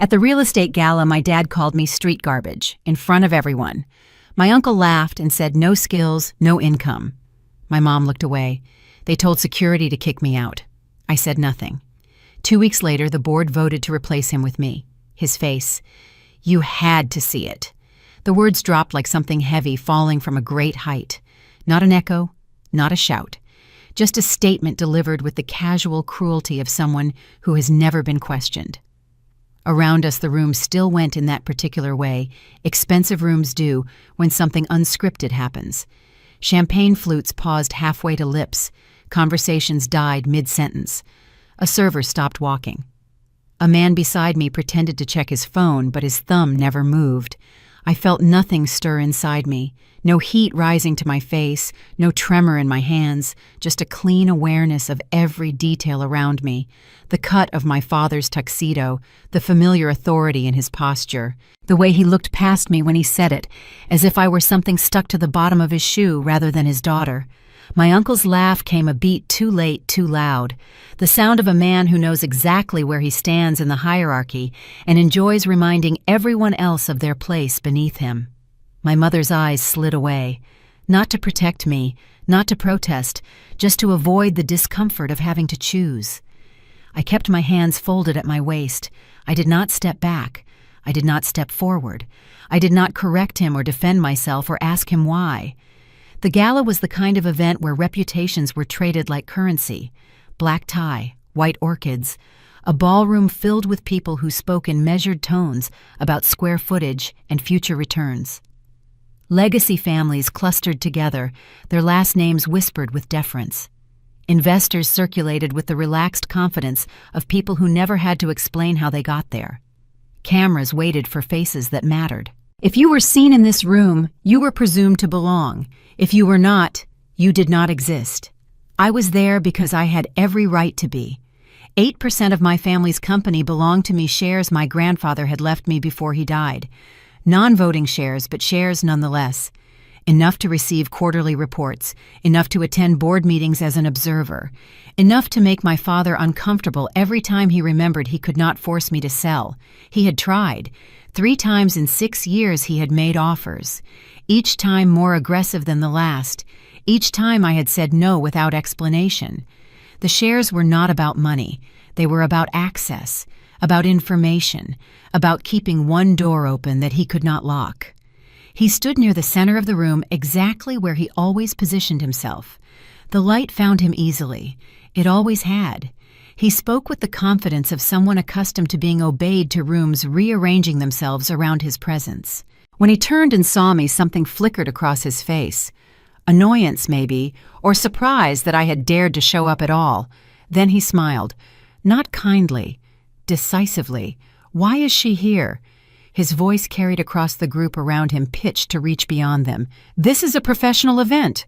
At the real estate gala, my dad called me street garbage, in front of everyone. My uncle laughed and said, "No skills, no income." My mom looked away. They told security to kick me out. I said nothing. 2 weeks later, the board voted to replace him with me. His face. "You had to see it." The words dropped like something heavy falling from a great height. Not an echo, not a shout. Just a statement delivered with the casual cruelty of someone who has never been questioned. Around us, the room still went in that particular way expensive rooms do when something unscripted happens. Champagne flutes paused halfway to lips. Conversations died mid-sentence. A server stopped walking. A man beside me pretended to check his phone, but his thumb never moved. I felt nothing stir inside me, no heat rising to my face, no tremor in my hands, just a clean awareness of every detail around me, the cut of my father's tuxedo, the familiar authority in his posture, the way he looked past me when he said it, as if I were something stuck to the bottom of his shoe rather than his daughter. My uncle's laugh came a beat too late, too loud, the sound of a man who knows exactly where he stands in the hierarchy and enjoys reminding everyone else of their place beneath him. My mother's eyes slid away, not to protect me, not to protest, just to avoid the discomfort of having to choose. I kept my hands folded at my waist. I did not step back. I did not step forward. I did not correct him or defend myself or ask him why. The gala was the kind of event where reputations were traded like currency. Black tie, white orchids, a ballroom filled with people who spoke in measured tones about square footage and future returns. Legacy families clustered together, their last names whispered with deference. Investors circulated with the relaxed confidence of people who never had to explain how they got there. Cameras waited for faces that mattered. If you were seen in this room, you were presumed to belong. If you were not, you did not exist. I was there because I had every right to be. 8% of my family's company belonged to me, shares my grandfather had left me before he died. Non-voting shares, but shares nonetheless. Enough to receive quarterly reports, enough to attend board meetings as an observer, enough to make my father uncomfortable every time he remembered he could not force me to sell. He had tried. 3 times in 6 years he had made offers, each time more aggressive than the last. Each time I had said no without explanation. The shares were not about money. They were about access, about information, about keeping one door open that he could not lock. He stood near the center of the room, exactly where he always positioned himself. The light found him easily. It always had. He spoke with the confidence of someone accustomed to being obeyed, to rooms rearranging themselves around his presence. When he turned and saw me, something flickered across his face. Annoyance, maybe, or surprise that I had dared to show up at all. Then he smiled. Not kindly, decisively. "Why is she here?" His voice carried across the group around him, pitched to reach beyond them. "This is a professional event."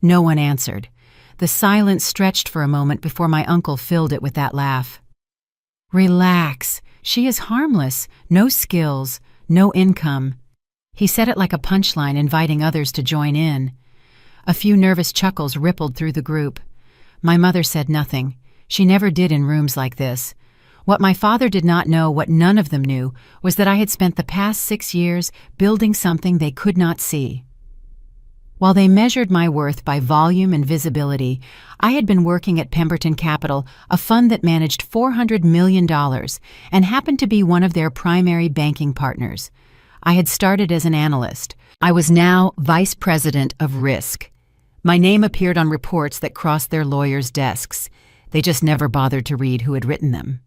No one answered. The silence stretched for a moment before my uncle filled it with that laugh. "Relax. She is harmless. No skills, no income." He said it like a punchline, inviting others to join in. A few nervous chuckles rippled through the group. My mother said nothing. She never did in rooms like this. What my father did not know, what none of them knew, was that I had spent the past 6 years building something they could not see. While they measured my worth by volume and visibility, I had been working at Pemberton Capital, a fund that managed $400 million, and happened to be one of their primary banking partners. I had started as an analyst. I was now vice president of risk. My name appeared on reports that crossed their lawyers' desks. They just never bothered to read who had written them.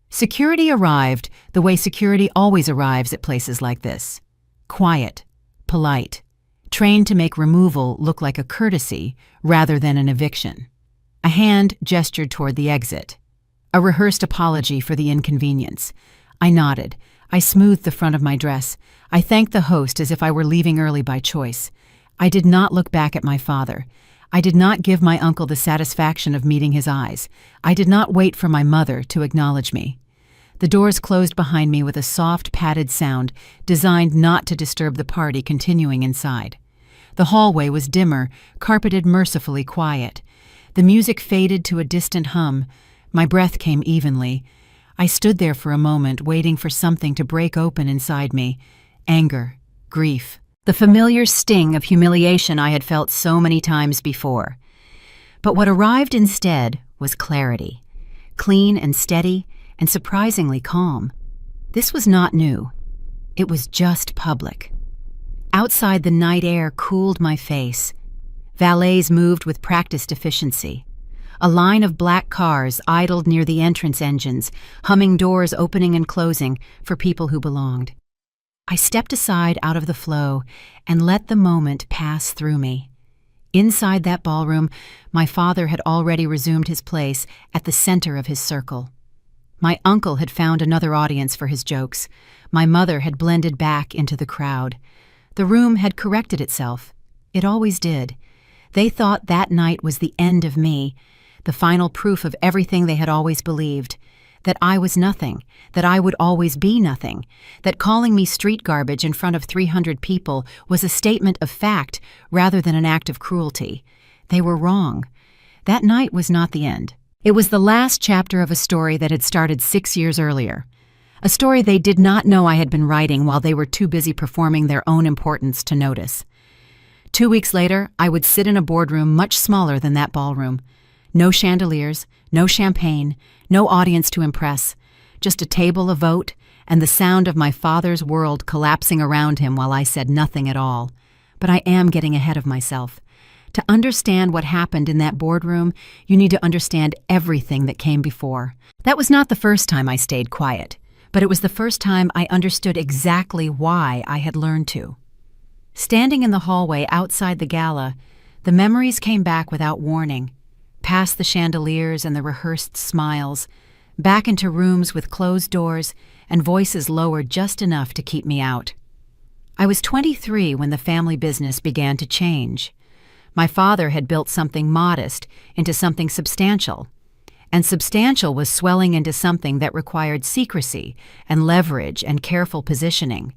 Security arrived the way security always arrives at places like this. Quiet, polite, trained to make removal look like a courtesy rather than an eviction. A hand gestured toward the exit. A rehearsed apology for the inconvenience. I nodded. I smoothed the front of my dress. I thanked the host as if I were leaving early by choice. I did not look back at my father. I did not give my uncle the satisfaction of meeting his eyes. I did not wait for my mother to acknowledge me. The doors closed behind me with a soft, padded sound designed not to disturb the party continuing inside. The hallway was dimmer, carpeted mercifully quiet. The music faded to a distant hum. My breath came evenly. I stood there for a moment, waiting for something to break open inside me. Anger, grief, the familiar sting of humiliation I had felt so many times before. But what arrived instead was clarity, clean and steady and surprisingly calm. This was not new. It was just public. Outside, the night air cooled my face. Valets moved with practiced efficiency. A line of black cars idled near the entrance engines, humming doors opening and closing for people who belonged. I stepped aside out of the flow and let the moment pass through me. Inside that ballroom, my father had already resumed his place at the center of his circle. My uncle had found another audience for his jokes. My mother had blended back into the crowd. The room had corrected itself. It always did. They thought that night was the end of me, the final proof of everything they had always believed, that I was nothing, that I would always be nothing, that calling me street garbage in front of 300 people was a statement of fact rather than an act of cruelty. They were wrong. That night was not the end. It was the last chapter of a story that had started 6 years earlier. A story they did not know I had been writing while they were too busy performing their own importance to notice. 2 weeks later, I would sit in a boardroom much smaller than that ballroom. No chandeliers, no champagne, no audience to impress, just a table, a vote, and the sound of my father's world collapsing around him while I said nothing at all. But I am getting ahead of myself. To understand what happened in that boardroom, you need to understand everything that came before. That was not the first time I stayed quiet, but it was the first time I understood exactly why I had learned to. Standing in the hallway outside the gala, the memories came back without warning, past the chandeliers and the rehearsed smiles, back into rooms with closed doors and voices lowered just enough to keep me out. I was 23 when the family business began to change. My father had built something modest into something substantial, and substantial was swelling into something that required secrecy and leverage and careful positioning.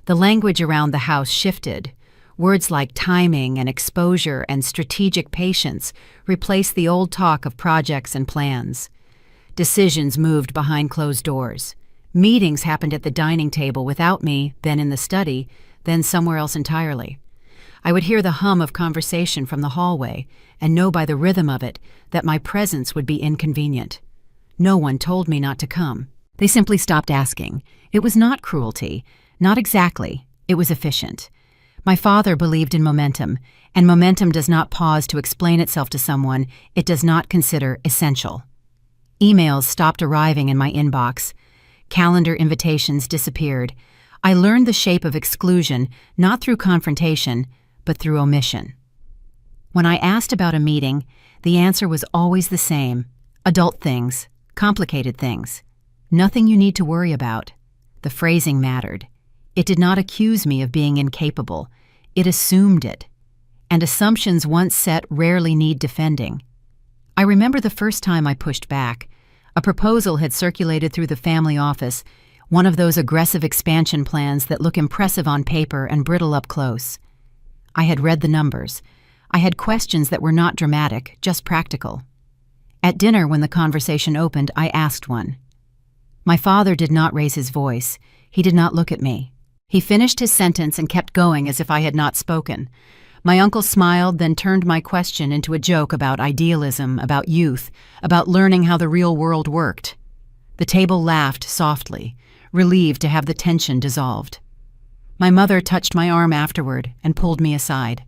The language around the house shifted. Words like timing and exposure and strategic patience replaced the old talk of projects and plans. Decisions moved behind closed doors. Meetings happened at the dining table without me, then in the study, then somewhere else entirely. I would hear the hum of conversation from the hallway and know by the rhythm of it that my presence would be inconvenient. No one told me not to come. They simply stopped asking. It was not cruelty. Not exactly. It was efficient. My father believed in momentum, and momentum does not pause to explain itself to someone it does not consider essential. Emails stopped arriving in my inbox. Calendar invitations disappeared. I learned the shape of exclusion not through confrontation, but through omission. When I asked about a meeting, the answer was always the same. Adult things, complicated things. Nothing you need to worry about. The phrasing mattered. It did not accuse me of being incapable. It assumed it. And assumptions once set rarely need defending. I remember the first time I pushed back. A proposal had circulated through the family office, one of those aggressive expansion plans that look impressive on paper and brittle up close. I had read the numbers. I had questions that were not dramatic, just practical. At dinner, when the conversation opened, I asked one. My father did not raise his voice. He did not look at me. He finished his sentence and kept going as if I had not spoken. My uncle smiled, then turned my question into a joke about idealism, about youth, about learning how the real world worked. The table laughed softly, relieved to have the tension dissolved. My mother touched my arm afterward and pulled me aside.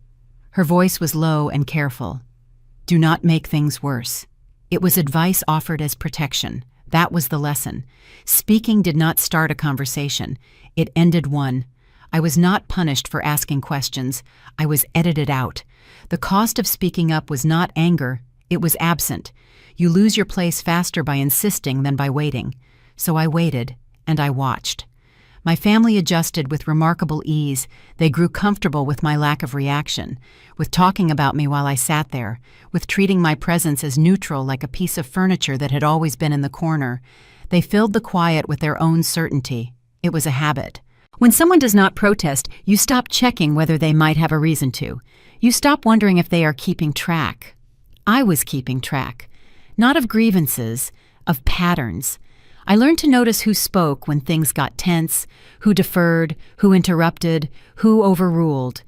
Her voice was low and careful. Do not make things worse. It was advice offered as protection. That was the lesson. Speaking did not start a conversation. It ended one. I was not punished for asking questions. I was edited out. The cost of speaking up was not anger. It was absent. You lose your place faster by insisting than by waiting. So I waited, and I watched. My family adjusted with remarkable ease. They grew comfortable with my lack of reaction, with talking about me while I sat there, with treating my presence as neutral like a piece of furniture that had always been in the corner. They filled the quiet with their own certainty. It was a habit. When someone does not protest, you stop checking whether they might have a reason to. You stop wondering if they are keeping track. I was keeping track, not of grievances, of patterns. I learned to notice who spoke when things got tense, who deferred, who interrupted, who overruled.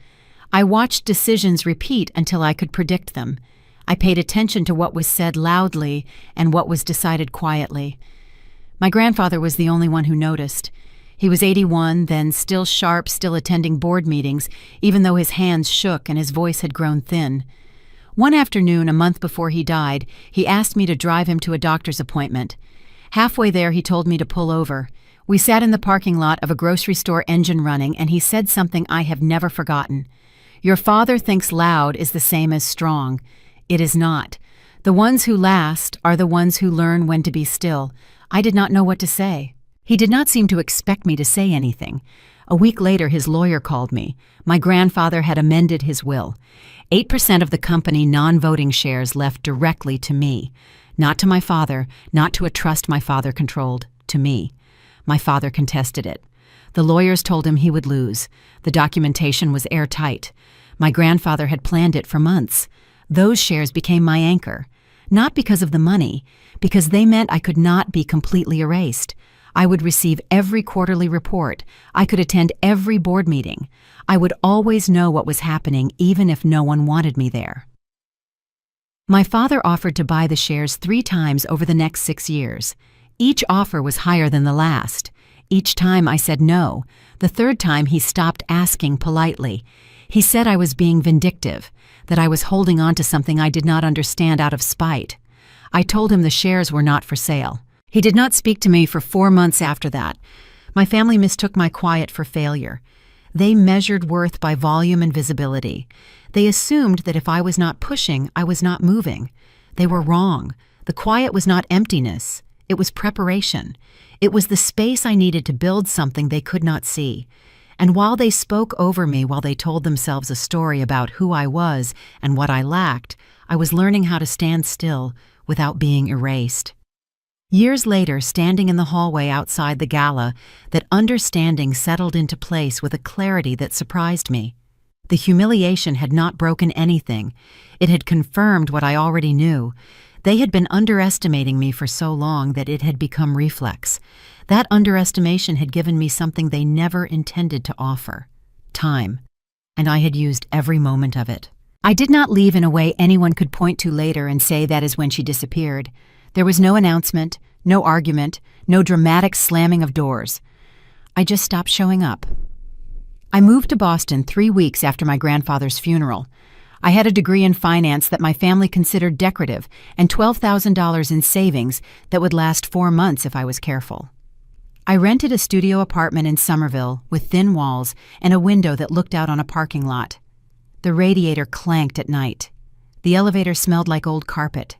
I watched decisions repeat until I could predict them. I paid attention to what was said loudly and what was decided quietly. My grandfather was the only one who noticed. He was 81, then still sharp, still attending board meetings, even though his hands shook and his voice had grown thin. One afternoon, a month before he died, he asked me to drive him to a doctor's appointment. Halfway there, he told me to pull over. We sat in the parking lot of a grocery store engine running, and he said something I have never forgotten. "Your father thinks loud is the same as strong. It is not. The ones who last are the ones who learn when to be still." I did not know what to say. He did not seem to expect me to say anything. A week later, his lawyer called me. My grandfather had amended his will. 8% of the company non-voting shares left directly to me. Not to my father, not to a trust my father controlled, to me. My father contested it. The lawyers told him he would lose. The documentation was airtight. My grandfather had planned it for months. Those shares became my anchor. Not because of the money, because they meant I could not be completely erased. I would receive every quarterly report. I could attend every board meeting. I would always know what was happening, even if no one wanted me there. My father offered to buy the shares 3 times over the next 6 years. Each offer was higher than the last. Each time I said no. The 3rd time he stopped asking politely. He said I was being vindictive, that I was holding on to something I did not understand out of spite. I told him the shares were not for sale. He did not speak to me for 4 months after that. My family mistook my quiet for failure. They measured worth by volume and visibility. They assumed that if I was not pushing, I was not moving. They were wrong. The quiet was not emptiness. It was preparation. It was the space I needed to build something they could not see. And while they spoke over me, while they told themselves a story about who I was and what I lacked, I was learning how to stand still without being erased. Years later, standing in the hallway outside the Gala, that understanding settled into place with a clarity that surprised me. The humiliation had not broken anything. It had confirmed what I already knew. They had been underestimating me for so long that it had become reflex. That underestimation had given me something they never intended to offer: time. And I had used every moment of it. I did not leave in a way anyone could point to later and say that is when she disappeared. There was no announcement, no argument, no dramatic slamming of doors. I just stopped showing up. I moved to Boston 3 weeks after my grandfather's funeral. I had a degree in finance that my family considered decorative and $12,000 in savings that would last 4 months if I was careful. I rented a studio apartment in Somerville with thin walls and a window that looked out on a parking lot. The radiator clanked at night. The elevator smelled like old carpet.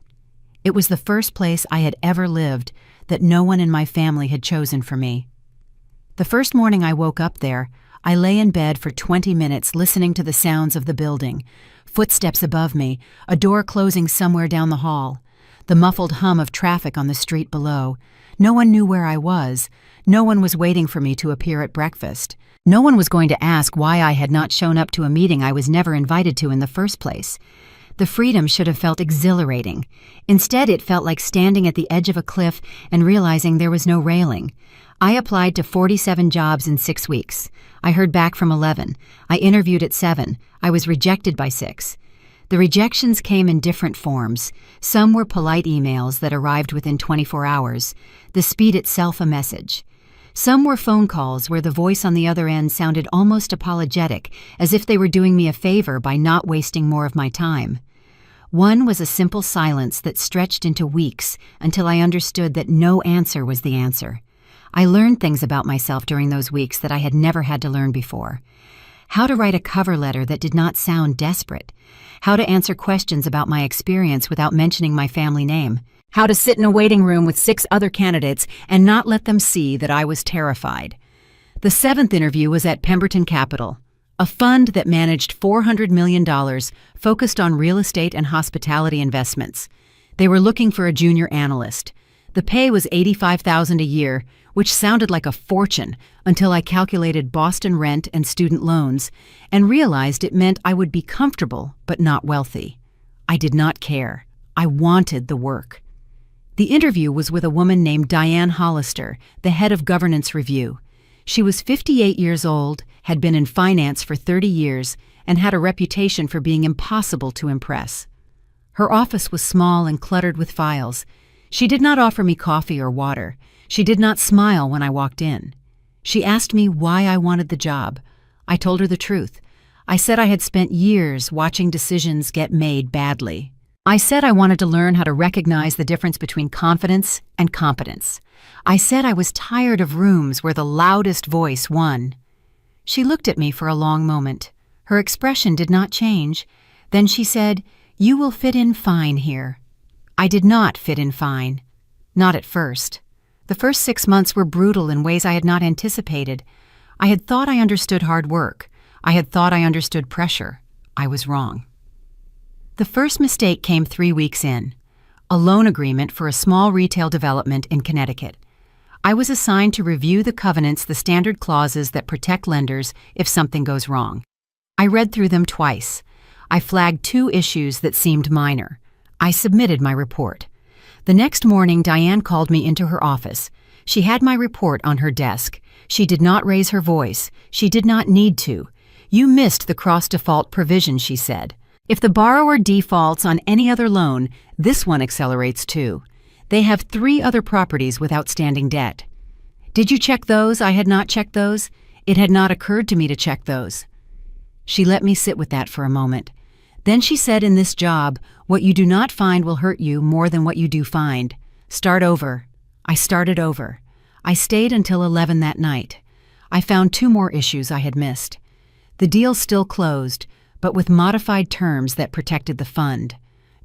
It was the first place I had ever lived that no one in my family had chosen for me. The first morning I woke up there, I lay in bed for 20 minutes listening to the sounds of the building, footsteps above me, a door closing somewhere down the hall, the muffled hum of traffic on the street below. No one knew where I was. No one was waiting for me to appear at breakfast. No one was going to ask why I had not shown up to a meeting I was never invited to in the first place. The freedom should have felt exhilarating. Instead, it felt like standing at the edge of a cliff and realizing there was no railing. I applied to 47 jobs in 6 weeks. I heard back from 11. I interviewed at 7. I was rejected by 6. The rejections came in different forms. Some were polite emails that arrived within 24 hours, the speed itself a message. Some were phone calls where the voice on the other end sounded almost apologetic, as if they were doing me a favor by not wasting more of my time. One was a simple silence that stretched into weeks until I understood that no answer was the answer. I learned things about myself during those weeks that I had never had to learn before. How to write a cover letter that did not sound desperate. How to answer questions about my experience without mentioning my family name. How to sit in a waiting room with 6 other candidates and not let them see that I was terrified. The 7th interview was at Pemberton Capital, a fund that managed $400 million focused on real estate and hospitality investments. They were looking for a junior analyst. The pay was $85,000 a year, which sounded like a fortune until I calculated Boston rent and student loans and realized it meant I would be comfortable but not wealthy. I did not care. I wanted the work. The interview was with a woman named Diane Hollister, the head of governance review. She was 58 years old, had been in finance for 30 years, and had a reputation for being impossible to impress. Her office was small and cluttered with files. She did not offer me coffee or water. She did not smile when I walked in. She asked me why I wanted the job. I told her the truth. I said I had spent years watching decisions get made badly. I said I wanted to learn how to recognize the difference between confidence and competence. I said I was tired of rooms where the loudest voice won. She looked at me for a long moment. Her expression did not change. Then she said, "You will fit in fine here." I did not fit in fine. Not at first. The first 6 months were brutal in ways I had not anticipated. I had thought I understood hard work. I had thought I understood pressure. I was wrong. The first mistake came 3 weeks in. A loan agreement for a small retail development in Connecticut. I was assigned to review the covenants, the standard clauses that protect lenders if something goes wrong. I read through them twice. I flagged 2 issues that seemed minor. I submitted my report. The next morning, Diane called me into her office. She had my report on her desk. She did not raise her voice. She did not need to. "You missed the cross-default provision," she said. "If the borrower defaults on any other loan, this one accelerates too. They have 3 other properties with outstanding debt. Did you check those? I had not checked those. It had not occurred to me to check those." She let me sit with that for a moment. Then she said, "In this job, what you do not find will hurt you more than what you do find. Start over." I started over. I stayed until 11 that night. I found 2 more issues I had missed. The deal still closed, but with modified terms that protected the fund.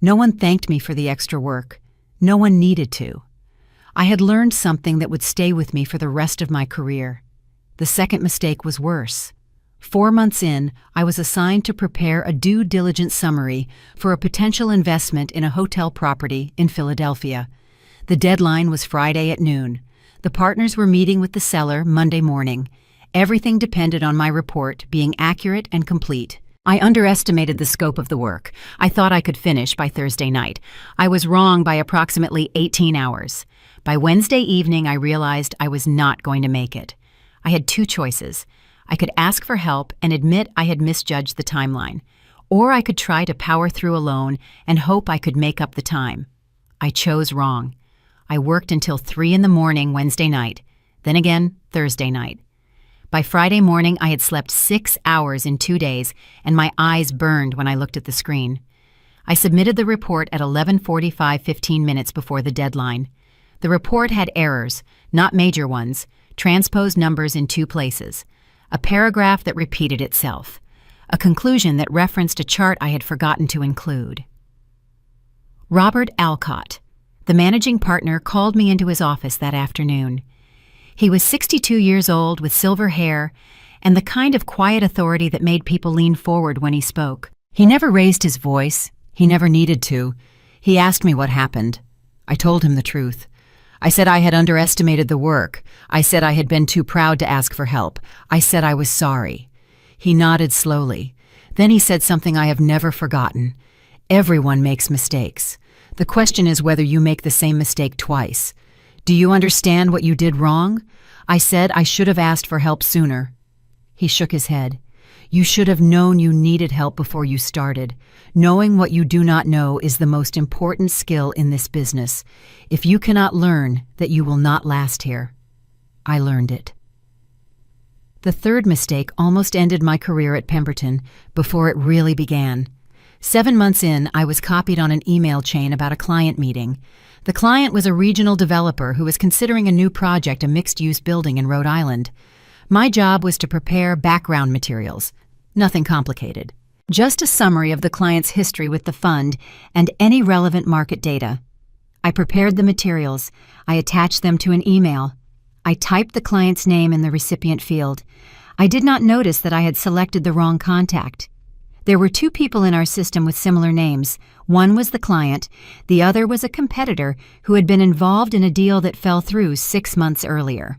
No one thanked me for the extra work. No one needed to. I had learned something that would stay with me for the rest of my career. The second mistake was worse. 4 months in, I was assigned to prepare a due diligence summary for a potential investment in a hotel property in Philadelphia. The deadline was Friday at noon. The partners were meeting with the seller Monday morning. Everything depended on my report being accurate and complete. I underestimated the scope of the work. I thought I could finish by Thursday night. I was wrong by approximately 18 hours. By Wednesday evening, I realized I was not going to make it. I had 2 choices. I could ask for help and admit I had misjudged the timeline, or I could try to power through alone and hope I could make up the time. I chose wrong. I worked until 3 in the morning Wednesday night, then again Thursday night. By Friday morning, I had slept 6 hours in 2 days, and my eyes burned when I looked at the screen. I submitted the report at 11:45, 15 minutes before the deadline. The report had errors, not major ones, transposed numbers in 2 places, a paragraph that repeated itself, a conclusion that referenced a chart I had forgotten to include. Robert Alcott, the managing partner, called me into his office that afternoon. He was 62 years old with silver hair and the kind of quiet authority that made people lean forward when he spoke. He never raised his voice. He never needed to. He asked me what happened. I told him the truth. I said I had underestimated the work. I said I had been too proud to ask for help. I said I was sorry. He nodded slowly. Then he said something I have never forgotten. "Everyone makes mistakes. The question is whether you make the same mistake twice. Do you understand what you did wrong?" I said I should have asked for help sooner. He shook his head. "You should have known you needed help before you started. Knowing what you do not know is the most important skill in this business. If you cannot learn that, you will not last here." I learned it. The third mistake almost ended my career at Pemberton before it really began. 7 months in, I was copied on an email chain about a client meeting. The client was a regional developer who was considering a new project, a mixed-use building in Rhode Island. My job was to prepare background materials. Nothing complicated. Just a summary of the client's history with the fund and any relevant market data. I prepared the materials. I attached them to an email. I typed the client's name in the recipient field. I did not notice that I had selected the wrong contact. There were 2 people in our system with similar names. One was the client. The other was a competitor who had been involved in a deal that fell through 6 months earlier.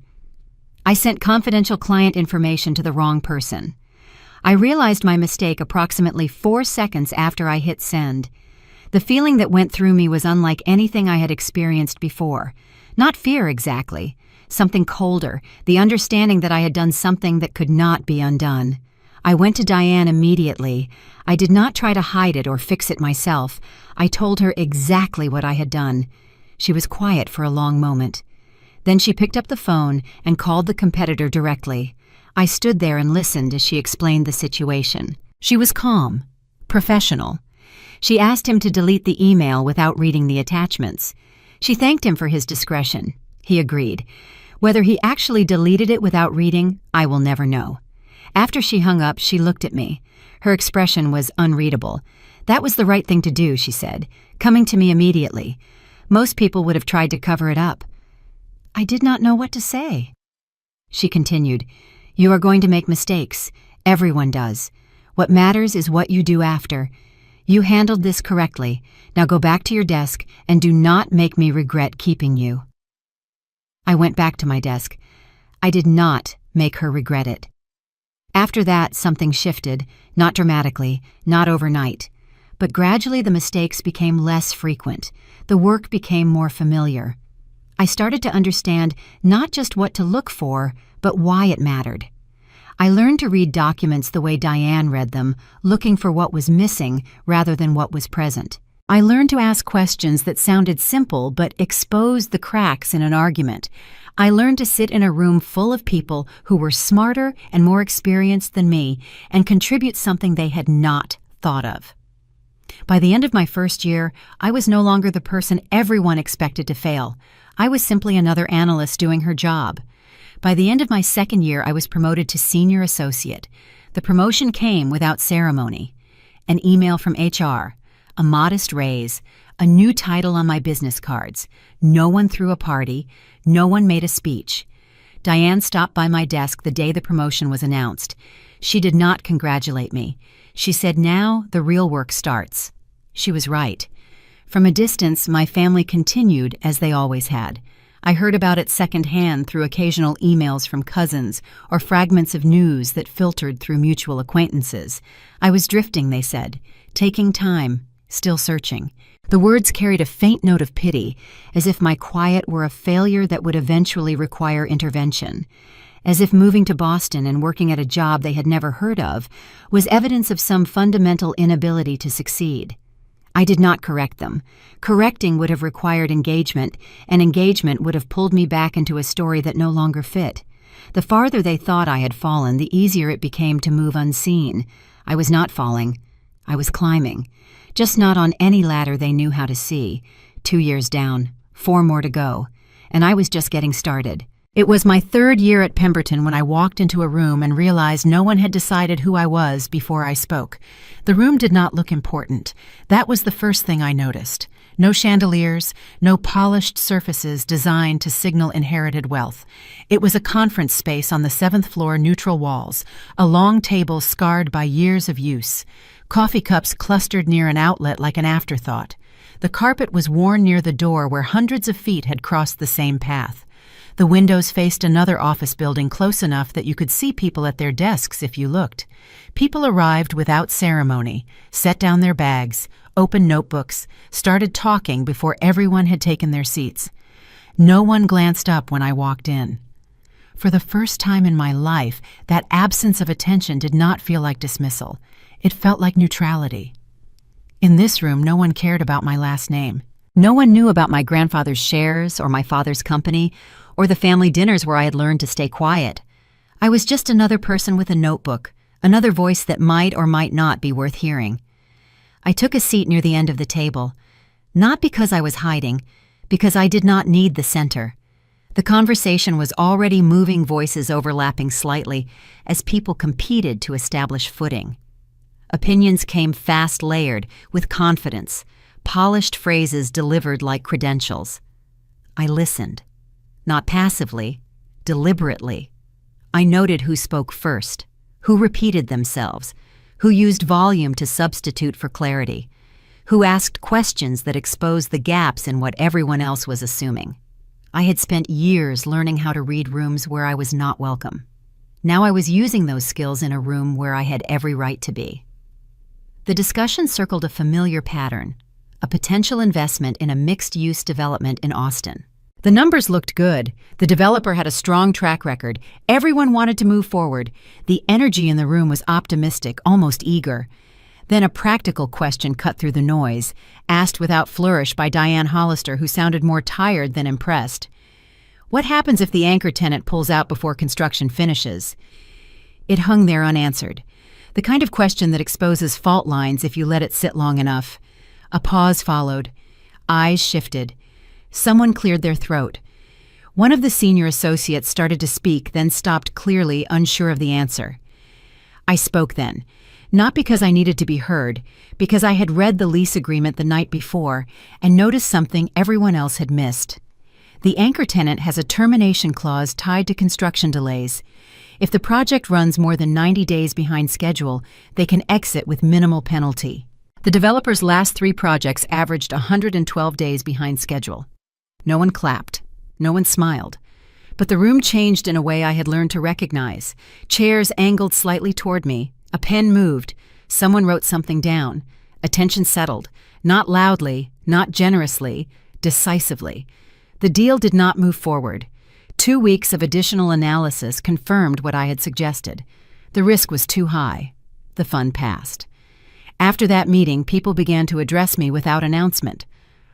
I sent confidential client information to the wrong person. I realized my mistake approximately 4 seconds after I hit send. The feeling that went through me was unlike anything I had experienced before. Not fear exactly, something colder, the understanding that I had done something that could not be undone. I went to Diane immediately. I did not try to hide it or fix it myself. I told her exactly what I had done. She was quiet for a long moment. Then she picked up the phone and called the competitor directly. I stood there and listened as she explained the situation. She was calm, professional. She asked him to delete the email without reading the attachments. She thanked him for his discretion. He agreed. Whether he actually deleted it without reading, I will never know. After she hung up, she looked at me. Her expression was unreadable. That was the right thing to do, she said, coming to me immediately. Most people would have tried to cover it up. I did not know what to say. She continued, "You are going to make mistakes. Everyone does. What matters is what you do after. You handled this correctly. Now go back to your desk and do not make me regret keeping you." I went back to my desk. I did not make her regret it. After that, something shifted, not dramatically, not overnight. But gradually the mistakes became less frequent. The work became more familiar. I started to understand not just what to look for, but why it mattered. I learned to read documents the way Diane read them, looking for what was missing rather than what was present. I learned to ask questions that sounded simple but exposed the cracks in an argument. I learned to sit in a room full of people who were smarter and more experienced than me and contribute something they had not thought of. By the end of my first year, I was no longer the person everyone expected to fail. I was simply another analyst doing her job. By the end of my second year, I was promoted to senior associate. The promotion came without ceremony. An email from HR, a modest raise, a new title on my business cards. No one threw a party. No one made a speech. Diane stopped by my desk the day the promotion was announced. She did not congratulate me. She said, "Now the real work starts." She was right. From a distance, my family continued as they always had. I heard about it secondhand through occasional emails from cousins or fragments of news that filtered through mutual acquaintances. I was drifting, they said, taking time, still searching. The words carried a faint note of pity, as if my quiet were a failure that would eventually require intervention. As if moving to Boston and working at a job they had never heard of was evidence of some fundamental inability to succeed. I did not correct them. Correcting would have required engagement, and engagement would have pulled me back into a story that no longer fit. The farther they thought I had fallen, the easier it became to move unseen. I was not falling. I was climbing. Just not on any ladder they knew how to see. 2 years down, 4 more to go, and I was just getting started. It was my third year at Pemberton when I walked into a room and realized no one had decided who I was before I spoke. The room did not look important. That was the first thing I noticed. No chandeliers, no polished surfaces designed to signal inherited wealth. It was a conference space on the 7th floor, neutral walls, a long table scarred by years of use, coffee cups clustered near an outlet like an afterthought. The carpet was worn near the door where hundreds of feet had crossed the same path. The windows faced another office building close enough that you could see people at their desks if you looked. People arrived without ceremony, set down their bags, opened notebooks, started talking before everyone had taken their seats. No one glanced up when I walked in. For the first time in my life, that absence of attention did not feel like dismissal. It felt like neutrality. In this room, no one cared about my last name. No one knew about my grandfather's shares or my father's company, or the family dinners where I had learned to stay quiet. I was just another person with a notebook, another voice that might or might not be worth hearing. I took a seat near the end of the table, not because I was hiding, because I did not need the center. The conversation was already moving, voices overlapping slightly as people competed to establish footing. Opinions came fast layered, with confidence, polished phrases delivered like credentials. I listened. Not passively, deliberately. I noted who spoke first, who repeated themselves, who used volume to substitute for clarity, who asked questions that exposed the gaps in what everyone else was assuming. I had spent years learning how to read rooms where I was not welcome. Now I was using those skills in a room where I had every right to be. The discussion circled a familiar pattern, a potential investment in a mixed-use development in Austin. The numbers looked good. The developer had a strong track record. Everyone wanted to move forward. The energy in the room was optimistic, almost eager. Then a practical question cut through the noise, asked without flourish by Diane Hollister, who sounded more tired than impressed. What happens if the anchor tenant pulls out before construction finishes? It hung there unanswered. The kind of question that exposes fault lines if you let it sit long enough. A pause followed. Eyes shifted. Someone cleared their throat. One of the senior associates started to speak, then stopped clearly, unsure of the answer. I spoke then, not because I needed to be heard, because I had read the lease agreement the night before and noticed something everyone else had missed. The anchor tenant has a termination clause tied to construction delays. If the project runs more than 90 days behind schedule, they can exit with minimal penalty. The developer's last 3 projects averaged 112 days behind schedule. No one clapped. No one smiled. But the room changed in a way I had learned to recognize. Chairs angled slightly toward me. A pen moved. Someone wrote something down. Attention settled. Not loudly, not generously, decisively. The deal did not move forward. 2 weeks of additional analysis confirmed what I had suggested. The risk was too high. The fun passed. After that meeting, people began to address me without announcement.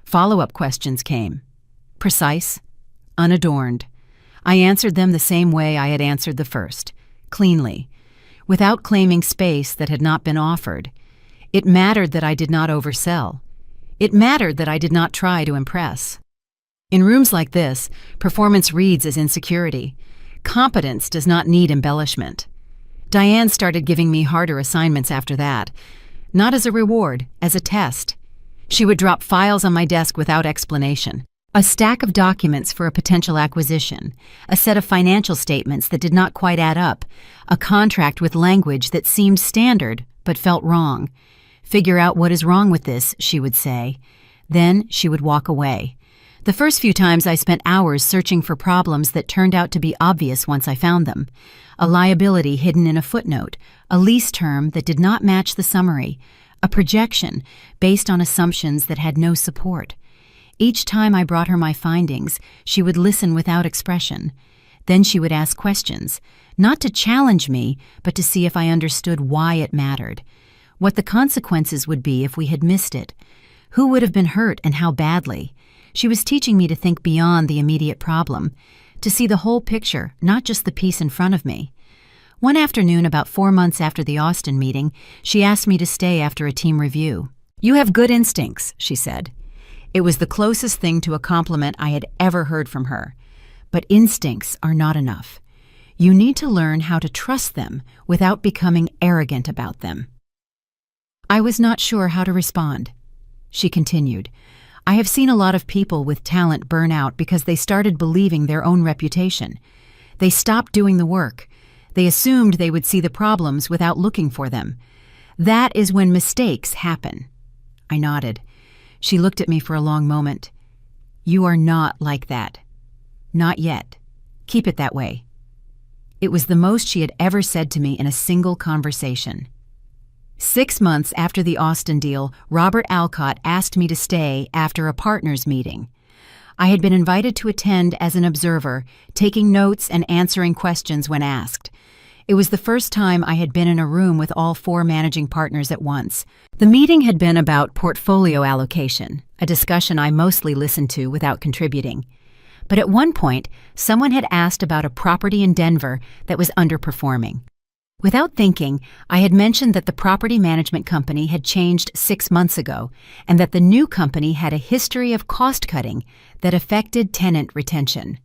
Follow-up questions came. Precise, unadorned. I answered them the same way I had answered the first, cleanly, without claiming space that had not been offered. It mattered that I did not oversell. It mattered that I did not try to impress. In rooms like this, performance reads as insecurity. Competence does not need embellishment. Diane started giving me harder assignments after that, not as a reward, as a test. She would drop files on my desk without explanation. A stack of documents for a potential acquisition, a set of financial statements that did not quite add up, a contract with language that seemed standard but felt wrong. Figure out what is wrong with this, she would say. Then she would walk away. The first few times I spent hours searching for problems that turned out to be obvious once I found them. A liability hidden in a footnote, a lease term that did not match the summary, a projection based on assumptions that had no support. Each time I brought her my findings, she would listen without expression. Then she would ask questions, not to challenge me, but to see if I understood why it mattered, what the consequences would be if we had missed it, who would have been hurt and how badly. She was teaching me to think beyond the immediate problem, to see the whole picture, not just the piece in front of me. One afternoon, about 4 months after the Austin meeting, she asked me to stay after a team review. "You have good instincts," she said. It was the closest thing to a compliment I had ever heard from her. But instincts are not enough. You need to learn how to trust them without becoming arrogant about them. I was not sure how to respond. She continued, "I have seen a lot of people with talent burn out because they started believing their own reputation. They stopped doing the work. They assumed they would see the problems without looking for them. That is when mistakes happen." I nodded. She looked at me for a long moment. "You are not like that. Not yet. Keep it that way." It was the most she had ever said to me in a single conversation. 6 months after the Austin deal, Robert Alcott asked me to stay after a partners meeting. I had been invited to attend as an observer, taking notes and answering questions when asked. It was the first time I had been in a room with all 4 managing partners at once. The meeting had been about portfolio allocation, a discussion I mostly listened to without contributing. But at one point, someone had asked about a property in Denver that was underperforming. Without thinking, I had mentioned that the property management company had changed 6 months ago, and that the new company had a history of cost-cutting that affected tenant retention.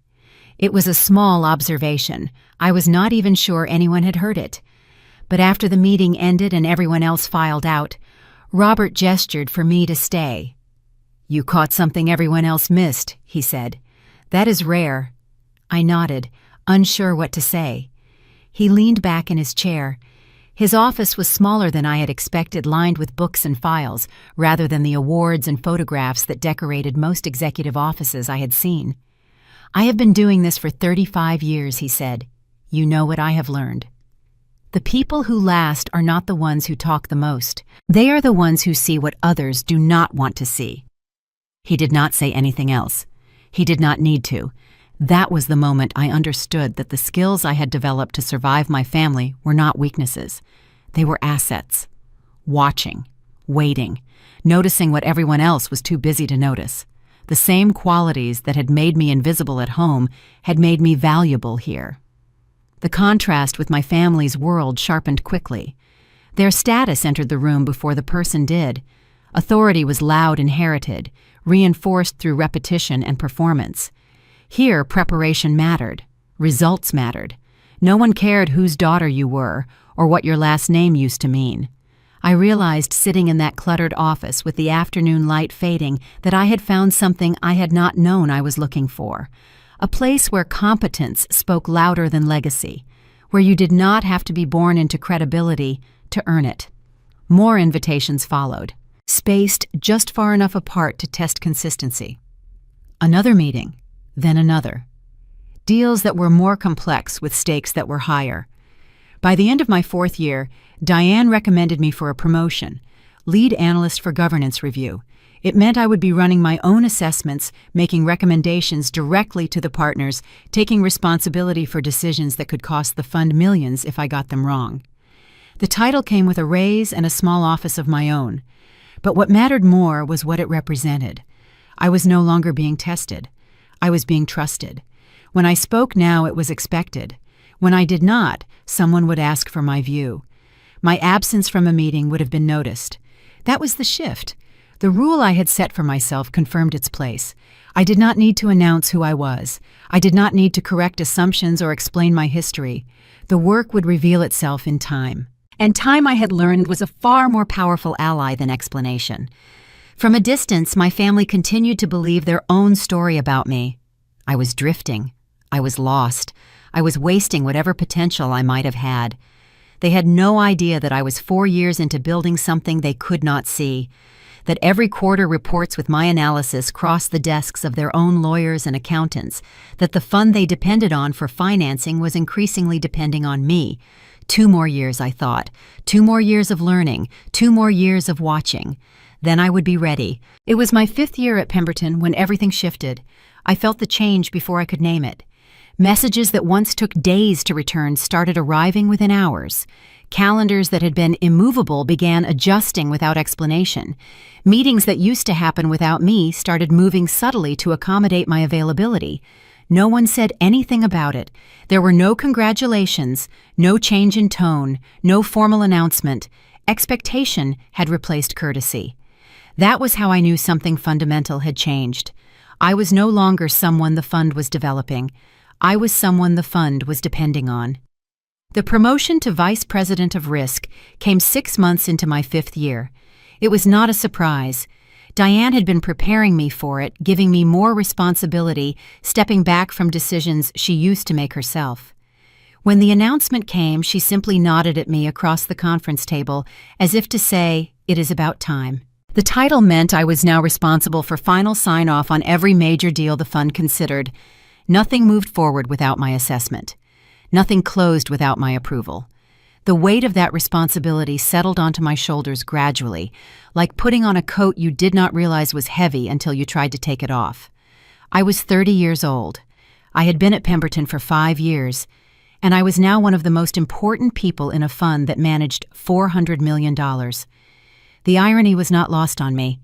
It was a small observation. I was not even sure anyone had heard it. But after the meeting ended and everyone else filed out, Robert gestured for me to stay. "You caught something everyone else missed," he said. "That is rare." I nodded, unsure what to say. He leaned back in his chair. His office was smaller than I had expected, lined with books and files, rather than the awards and photographs that decorated most executive offices I had seen. "I have been doing this for 35 years, he said. "You know what I have learned." The people who last are not the ones who talk the most. They are the ones who see what others do not want to see. He did not say anything else. He did not need to. That was the moment I understood that the skills I had developed to survive my family were not weaknesses. They were assets. Watching, waiting, noticing what everyone else was too busy to notice. The same qualities that had made me invisible at home had made me valuable here. The contrast with my family's world sharpened quickly. Their status entered the room before the person did. Authority was loud, inherited, reinforced through repetition and performance. Here, preparation mattered. Results mattered. No one cared whose daughter you were or what your last name used to mean. I realized sitting in that cluttered office with the afternoon light fading that I had found something I had not known I was looking for. A place where competence spoke louder than legacy, where you did not have to be born into credibility to earn it. More invitations followed, spaced just far enough apart to test consistency. Another meeting. Then another. Deals that were more complex with stakes that were higher. By the end of my 4th year, Diane recommended me for a promotion, lead analyst for governance review. It meant I would be running my own assessments, making recommendations directly to the partners, taking responsibility for decisions that could cost the fund millions if I got them wrong. The title came with a raise and a small office of my own. But what mattered more was what it represented. I was no longer being tested. I was being trusted. When I spoke now, it was expected. When I did not, someone would ask for my view. My absence from a meeting would have been noticed. That was the shift. The rule I had set for myself confirmed its place. I did not need to announce who I was. I did not need to correct assumptions or explain my history. The work would reveal itself in time. And time, I had learned, was a far more powerful ally than explanation. From a distance, my family continued to believe their own story about me. I was drifting. I was lost. I was wasting whatever potential I might have had. They had no idea that I was 4 years into building something they could not see, that every quarter reports with my analysis crossed the desks of their own lawyers and accountants, that the fund they depended on for financing was increasingly depending on me. 2 more years, I thought. 2 more years of learning. 2 more years of watching. Then I would be ready. It was my 5th year at Pemberton when everything shifted. I felt the change before I could name it. Messages that once took days to return started arriving within hours. Calendars that had been immovable began adjusting without explanation. Meetings that used to happen without me started moving subtly to accommodate my availability. No one said anything about it. There were no congratulations, no change in tone, no formal announcement. Expectation had replaced courtesy. That was how I knew something fundamental had changed. I was no longer someone the fund was developing. I was someone the fund was depending on. The promotion to Vice President of Risk came 6 months into my 5th year. It was not a surprise. Diane had been preparing me for it, giving me more responsibility, stepping back from decisions she used to make herself. When the announcement came, she simply nodded at me across the conference table, as if to say, "It is about time." The title meant I was now responsible for final sign-off on every major deal the fund considered. Nothing moved forward without my assessment. Nothing closed without my approval. The weight of that responsibility settled onto my shoulders gradually, like putting on a coat you did not realize was heavy until you tried to take it off. I was 30 years old. I had been at Pemberton for 5 years, and I was now one of the most important people in a fund that managed $400 million. The irony was not lost on me.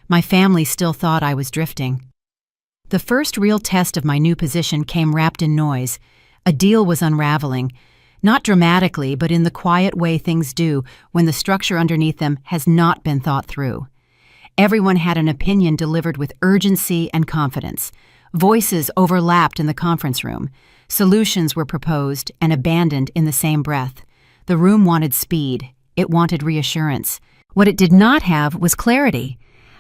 My family still thought I was drifting. The first real test of my new position came wrapped in noise. A deal was unraveling, not dramatically, but in the quiet way things do when the structure underneath them has not been thought through. Everyone had an opinion delivered with urgency and confidence. Voices overlapped in the conference room. Solutions were proposed and abandoned in the same breath. The room wanted speed. It wanted reassurance. What it did not have was clarity.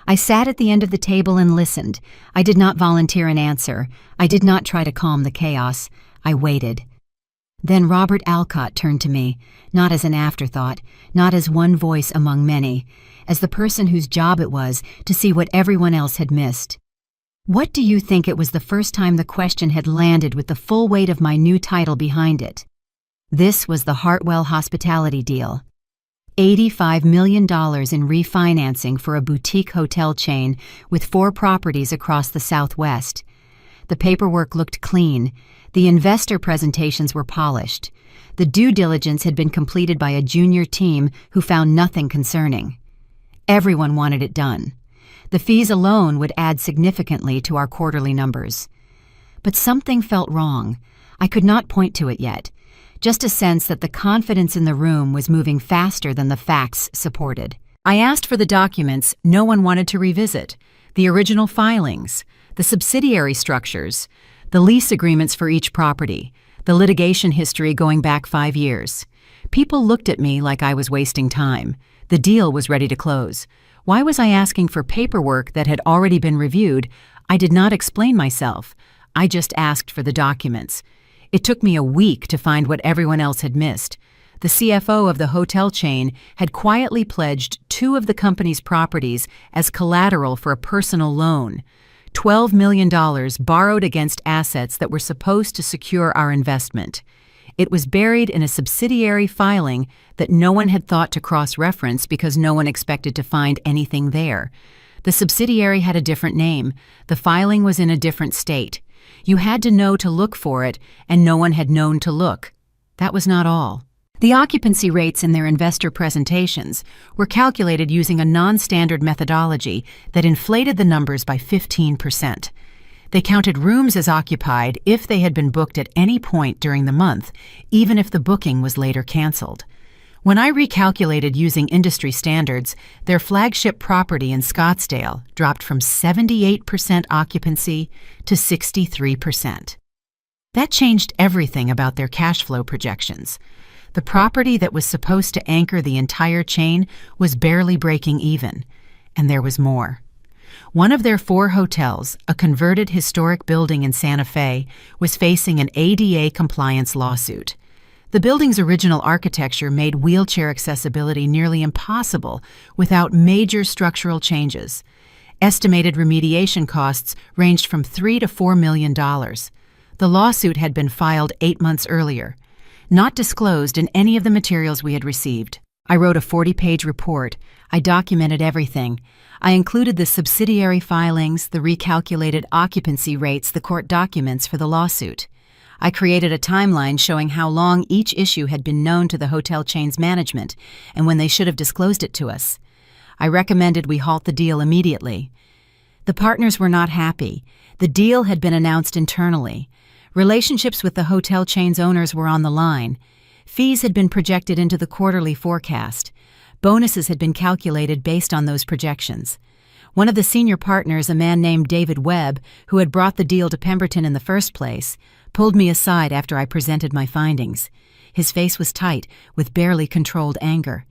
I sat at the end of the table and listened. I did not volunteer an answer. I did not try to calm the chaos. I waited. Then Robert Alcott turned to me, not as an afterthought, not as one voice among many, as the person whose job it was to see what everyone else had missed. What do you think? It was the first time the question had landed with the full weight of my new title behind it. This was the Hartwell Hospitality deal. $85 million in refinancing for a boutique hotel chain with 4 properties across the Southwest. The paperwork looked clean. The investor presentations were polished. The due diligence had been completed by a junior team who found nothing concerning. Everyone wanted it done. The fees alone would add significantly to our quarterly numbers. But something felt wrong. I could not point to it yet. Just a sense that the confidence in the room was moving faster than the facts supported. I asked for the documents no one wanted to revisit, the original filings, the subsidiary structures, the lease agreements for each property, the litigation history going back 5 years. People looked at me like I was wasting time. The deal was ready to close. Why was I asking for paperwork that had already been reviewed? I did not explain myself. I just asked for the documents. It took me a week to find what everyone else had missed. The CFO of the hotel chain had quietly pledged 2 of the company's properties as collateral for a personal loan. $12 million borrowed against assets that were supposed to secure our investment. It was buried in a subsidiary filing that no one had thought to cross-reference because no one expected to find anything there. The subsidiary had a different name. The filing was in a different state. You had to know to look for it, and no one had known to look. That was not all. The occupancy rates in their investor presentations were calculated using a non-standard methodology that inflated the numbers by 15%. They counted rooms as occupied if they had been booked at any point during the month, even if the booking was later canceled. When I recalculated using industry standards, their flagship property in Scottsdale dropped from 78% occupancy to 63%. That changed everything about their cash flow projections. The property that was supposed to anchor the entire chain was barely breaking even, and there was more. One of their 4 hotels, a converted historic building in Santa Fe, was facing an ADA compliance lawsuit. The building's original architecture made wheelchair accessibility nearly impossible without major structural changes. Estimated remediation costs ranged from $3 to $4 million. The lawsuit had been filed 8 months earlier, not disclosed in any of the materials we had received. I wrote a 40-page report. I documented everything. I included the subsidiary filings, the recalculated occupancy rates, the court documents for the lawsuit. I created a timeline showing how long each issue had been known to the hotel chain's management and when they should have disclosed it to us. I recommended we halt the deal immediately. The partners were not happy. The deal had been announced internally. Relationships with the hotel chain's owners were on the line. Fees had been projected into the quarterly forecast. Bonuses had been calculated based on those projections. One of the senior partners, a man named David Webb, who had brought the deal to Pemberton in the first place, pulled me aside after I presented my findings. His face was tight, with barely controlled anger.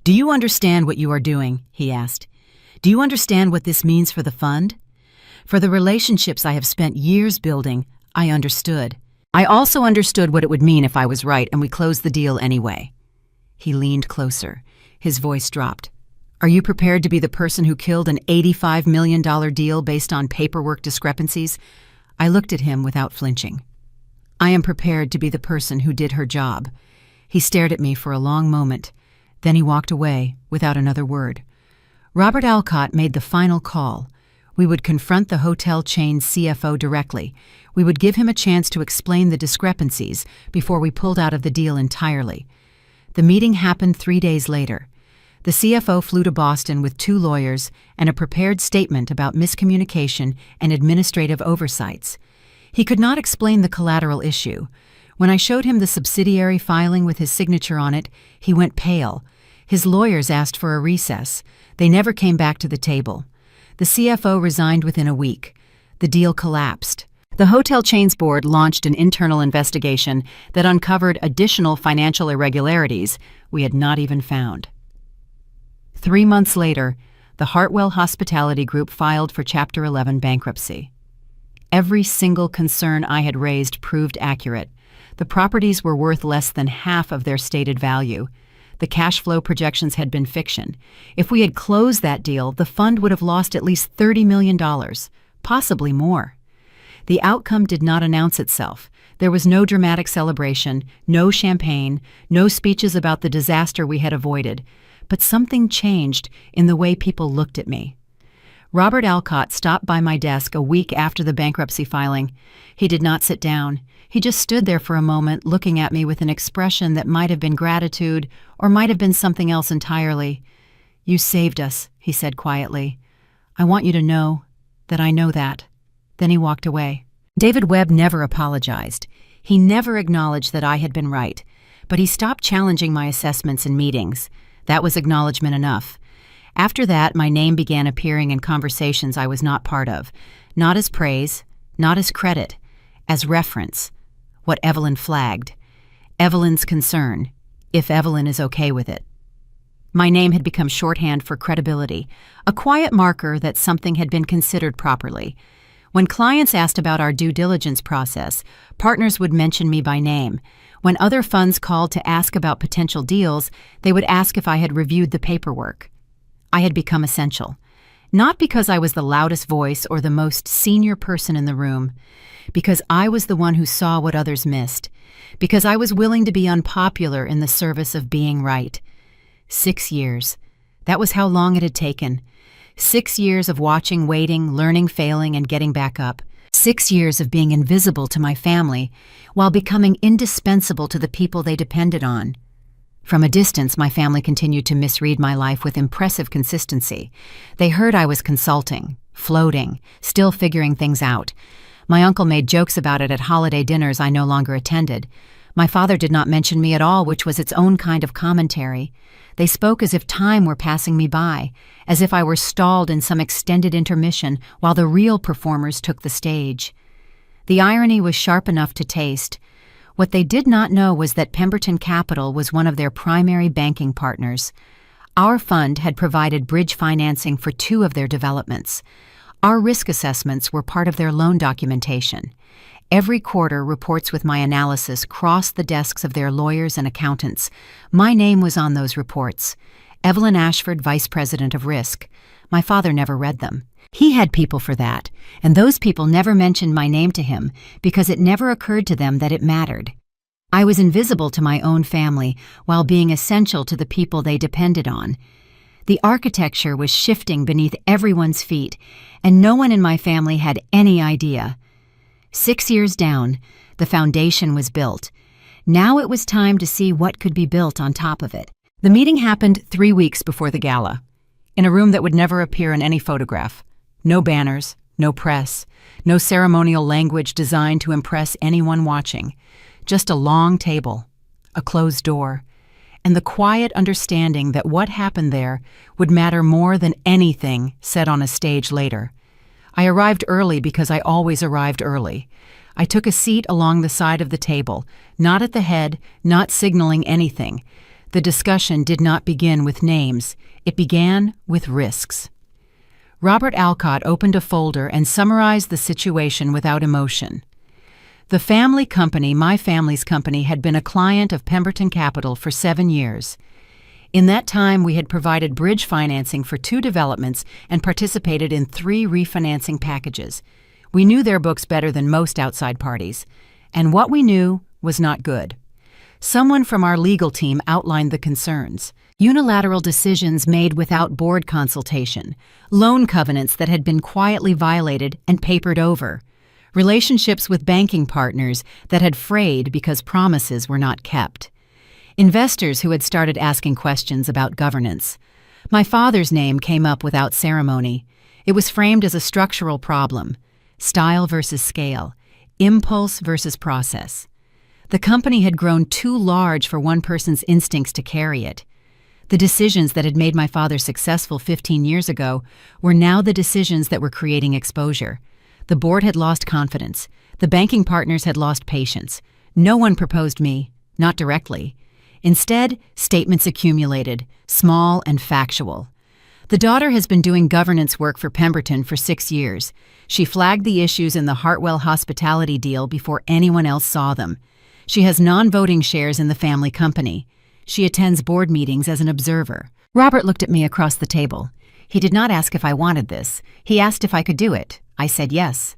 "Do you understand what you are doing?" he asked. "Do you understand what this means for the fund?" For the relationships I have spent years building, I understood. I also understood what it would mean if I was right and we closed the deal anyway. He leaned closer. His voice dropped. "Are you prepared to be the person who killed an $85 million deal based on paperwork discrepancies?" I looked at him without flinching. "I am prepared to be the person who did her job." He stared at me for a long moment. Then he walked away without another word. Robert Alcott made the final call. We would confront the hotel chain's CFO directly. We would give him a chance to explain the discrepancies before we pulled out of the deal entirely. The meeting happened 3 days later. The CFO flew to Boston with 2 lawyers and a prepared statement about miscommunication and administrative oversights. He could not explain the collateral issue. When I showed him the subsidiary filing with his signature on it, he went pale. His lawyers asked for a recess. They never came back to the table. The CFO resigned within a week. The deal collapsed. The hotel chain's board launched an internal investigation that uncovered additional financial irregularities we had not even found. 3 months later, the Hartwell Hospitality Group filed for Chapter 11 bankruptcy. Every single concern I had raised proved accurate. The properties were worth less than half of their stated value. The cash flow projections had been fiction. If we had closed that deal, the fund would have lost at least $30 million, possibly more. The outcome did not announce itself. There was no dramatic celebration, no champagne, no speeches about the disaster we had avoided, but something changed in the way people looked at me. Robert Alcott stopped by my desk a week after the bankruptcy filing. He did not sit down. He just stood there for a moment, looking at me with an expression that might have been gratitude or might have been something else entirely. "You saved us," he said quietly. "I want you to know that I know that." Then he walked away. David Webb never apologized. He never acknowledged that I had been right, but he stopped challenging my assessments in meetings. That was acknowledgement enough. After that, my name began appearing in conversations I was not part of, not as praise, not as credit, as reference. What Evelyn flagged. Evelyn's concern, if Evelyn is okay with it. My name had become shorthand for credibility, a quiet marker that something had been considered properly. When clients asked about our due diligence process, partners would mention me by name. When other funds called to ask about potential deals, they would ask if I had reviewed the paperwork. I had become essential. Not because I was the loudest voice or the most senior person in the room, because I was the one who saw what others missed, because I was willing to be unpopular in the service of being right. 6 years. That was how long it had taken. 6 years of watching, waiting, learning, failing, and getting back up. 6 years of being invisible to my family while becoming indispensable to the people they depended on. From a distance, my family continued to misread my life with impressive consistency. They heard I was consulting, floating, still figuring things out. My uncle made jokes about it at holiday dinners I no longer attended. My father did not mention me at all, which was its own kind of commentary. They spoke as if time were passing me by, as if I were stalled in some extended intermission while the real performers took the stage. The irony was sharp enough to taste. What they did not know was that Pemberton Capital was one of their primary banking partners. Our fund had provided bridge financing for 2 of their developments. Our risk assessments were part of their loan documentation. Every quarter, reports with my analysis crossed the desks of their lawyers and accountants. My name was on those reports. Evelyn Ashford, Vice President of Risk. My father never read them. He had people for that, and those people never mentioned my name to him because it never occurred to them that it mattered. I was invisible to my own family while being essential to the people they depended on. The architecture was shifting beneath everyone's feet, and no one in my family had any idea. 6 years down, the foundation was built. Now it was time to see what could be built on top of it. The meeting happened 3 weeks before the gala, in a room that would never appear in any photograph. No banners, no press, no ceremonial language designed to impress anyone watching. Just a long table, a closed door, and the quiet understanding that what happened there would matter more than anything said on a stage later. I arrived early because I always arrived early. I took a seat along the side of the table, not at the head, not signaling anything. The discussion did not begin with names. It began with risks. Robert Alcott opened a folder and summarized the situation without emotion. The family company, my family's company, had been a client of Pemberton Capital for 7 years. In that time, we had provided bridge financing for 2 developments and participated in 3 refinancing packages. We knew their books better than most outside parties, and what we knew was not good. Someone from our legal team outlined the concerns. Unilateral decisions made without board consultation, loan covenants that had been quietly violated and papered over, relationships with banking partners that had frayed because promises were not kept. Investors who had started asking questions about governance. My father's name came up without ceremony. It was framed as a structural problem, style versus scale, impulse versus process. The company had grown too large for one person's instincts to carry it. The decisions that had made my father successful 15 years ago were now the decisions that were creating exposure. The board had lost confidence. The banking partners had lost patience. No one proposed me, not directly. Instead, statements accumulated, small and factual. The daughter has been doing governance work for Pemberton for 6 years. She flagged the issues in the Hartwell hospitality deal before anyone else saw them. She has non-voting shares in the family company. She attends board meetings as an observer. Robert looked at me across the table. He did not ask if I wanted this. He asked if I could do it. I said yes.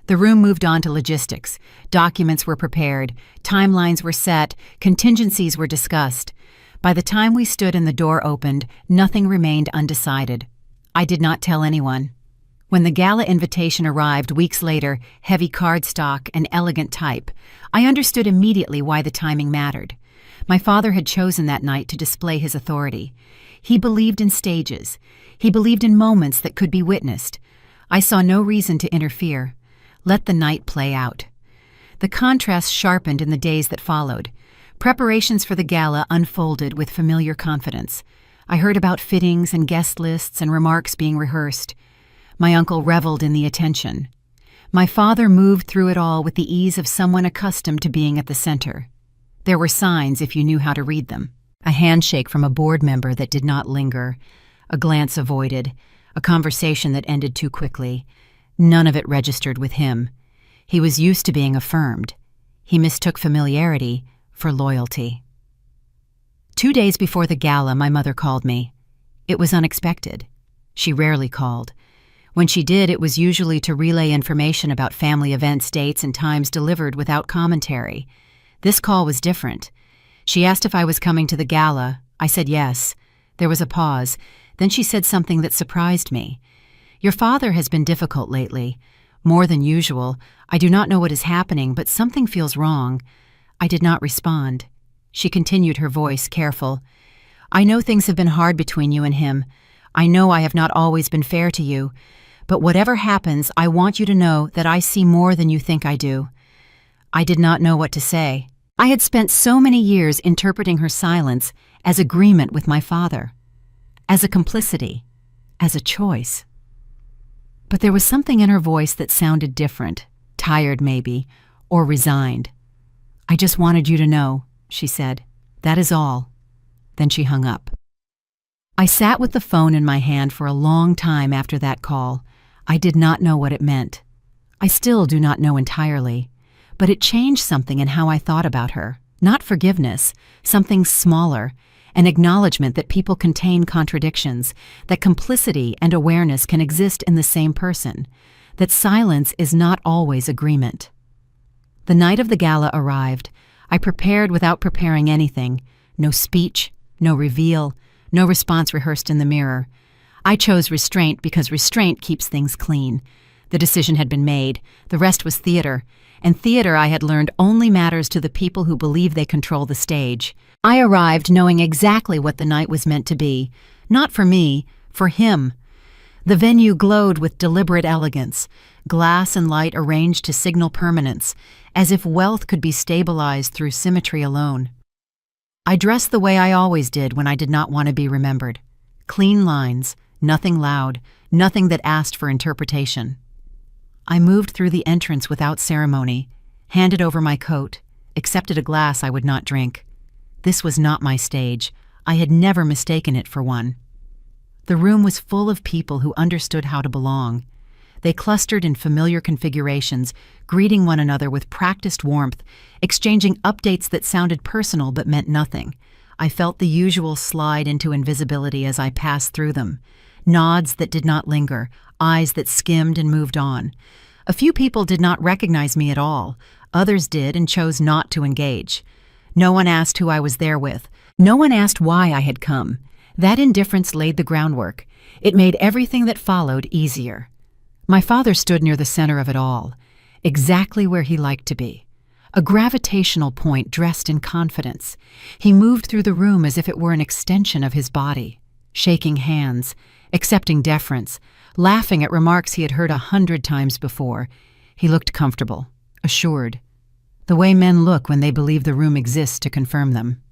The room moved on to logistics. Documents were prepared, timelines were set, contingencies were discussed. By the time we stood and the door opened, nothing remained undecided. I did not tell anyone. When the gala invitation arrived weeks later, heavy cardstock and elegant type, I understood immediately why the timing mattered. My father had chosen that night to display his authority. He believed in stages. He believed in moments that could be witnessed. I saw no reason to interfere. Let the night play out. The contrast sharpened in the days that followed. Preparations for the gala unfolded with familiar confidence. I heard about fittings and guest lists and remarks being rehearsed. My uncle reveled in the attention. My father moved through it all with the ease of someone accustomed to being at the center. There were signs if you knew how to read them. A handshake from a board member that did not linger, a glance avoided, a conversation that ended too quickly. None of it registered with him. He was used to being affirmed. He mistook familiarity for loyalty. 2 days before the gala, my mother called me. It was unexpected. She rarely called. When she did, it was usually to relay information about family events, dates, and times delivered without commentary. This call was different. She asked if I was coming to the gala. I said yes. There was a pause. Then she said something that surprised me. "Your father has been difficult lately. More than usual. I do not know what is happening, but something feels wrong." I did not respond. She continued, her voice careful. "I know things have been hard between you and him. I know I have not always been fair to you. But whatever happens, I want you to know that I see more than you think I do." I did not know what to say. I had spent so many years interpreting her silence as agreement with my father, as a complicity, as a choice. But there was something in her voice that sounded different, tired maybe, or resigned. "I just wanted you to know," she said. "That is all." Then she hung up. I sat with the phone in my hand for a long time after that call. I did not know what it meant. I still do not know entirely. But it changed something in how I thought about her. Not forgiveness, something smaller, an acknowledgement that people contain contradictions, that complicity and awareness can exist in the same person, that silence is not always agreement. The night of the gala arrived. I prepared without preparing anything. No speech, no reveal, no response rehearsed in the mirror. I chose restraint because restraint keeps things clean. The decision had been made. The rest was theater. And theater, I had learned, only matters to the people who believe they control the stage. I arrived knowing exactly what the night was meant to be. Not for me, for him. The venue glowed with deliberate elegance, glass and light arranged to signal permanence, as if wealth could be stabilized through symmetry alone. I dressed the way I always did when I did not want to be remembered. Clean lines, nothing loud, nothing that asked for interpretation. I moved through the entrance without ceremony, handed over my coat, accepted a glass I would not drink. This was not my stage. I had never mistaken it for one. The room was full of people who understood how to belong. They clustered in familiar configurations, greeting one another with practiced warmth, exchanging updates that sounded personal but meant nothing. I felt the usual slide into invisibility as I passed through them. Nods that did not linger, eyes that skimmed and moved on. A few people did not recognize me at all. Others did and chose not to engage. No one asked who I was there with. No one asked why I had come. That indifference laid the groundwork. It made everything that followed easier. My father stood near the center of it all, exactly where he liked to be. A gravitational point dressed in confidence. He moved through the room as if it were an extension of his body, shaking hands, accepting deference, laughing at remarks he had heard 100 times before. He looked comfortable, assured, the way men look when they believe the room exists to confirm them.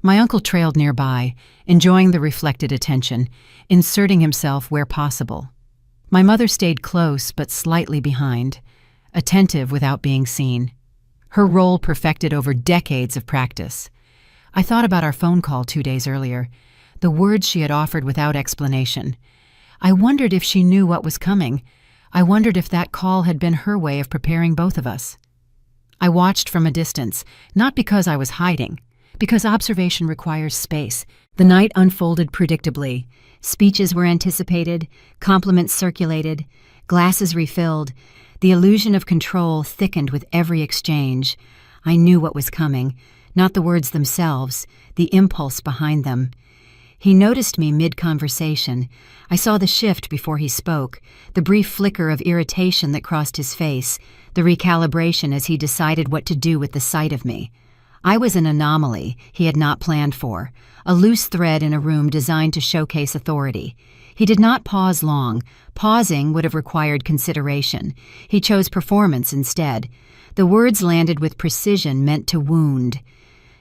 My uncle trailed nearby, enjoying the reflected attention, inserting himself where possible. My mother stayed close but slightly behind, attentive without being seen. Her role perfected over decades of practice. I thought about our phone call 2 days earlier, the words she had offered without explanation. I wondered if she knew what was coming. I wondered if that call had been her way of preparing both of us. I watched from a distance, not because I was hiding, because observation requires space. The night unfolded predictably. Speeches were anticipated, compliments circulated, glasses refilled. The illusion of control thickened with every exchange. I knew what was coming, not the words themselves, the impulse behind them. He noticed me mid-conversation. I saw the shift before he spoke, the brief flicker of irritation that crossed his face, the recalibration as he decided what to do with the sight of me. I was an anomaly he had not planned for, a loose thread in a room designed to showcase authority. He did not pause long. Pausing would have required consideration. He chose performance instead. The words landed with precision meant to wound.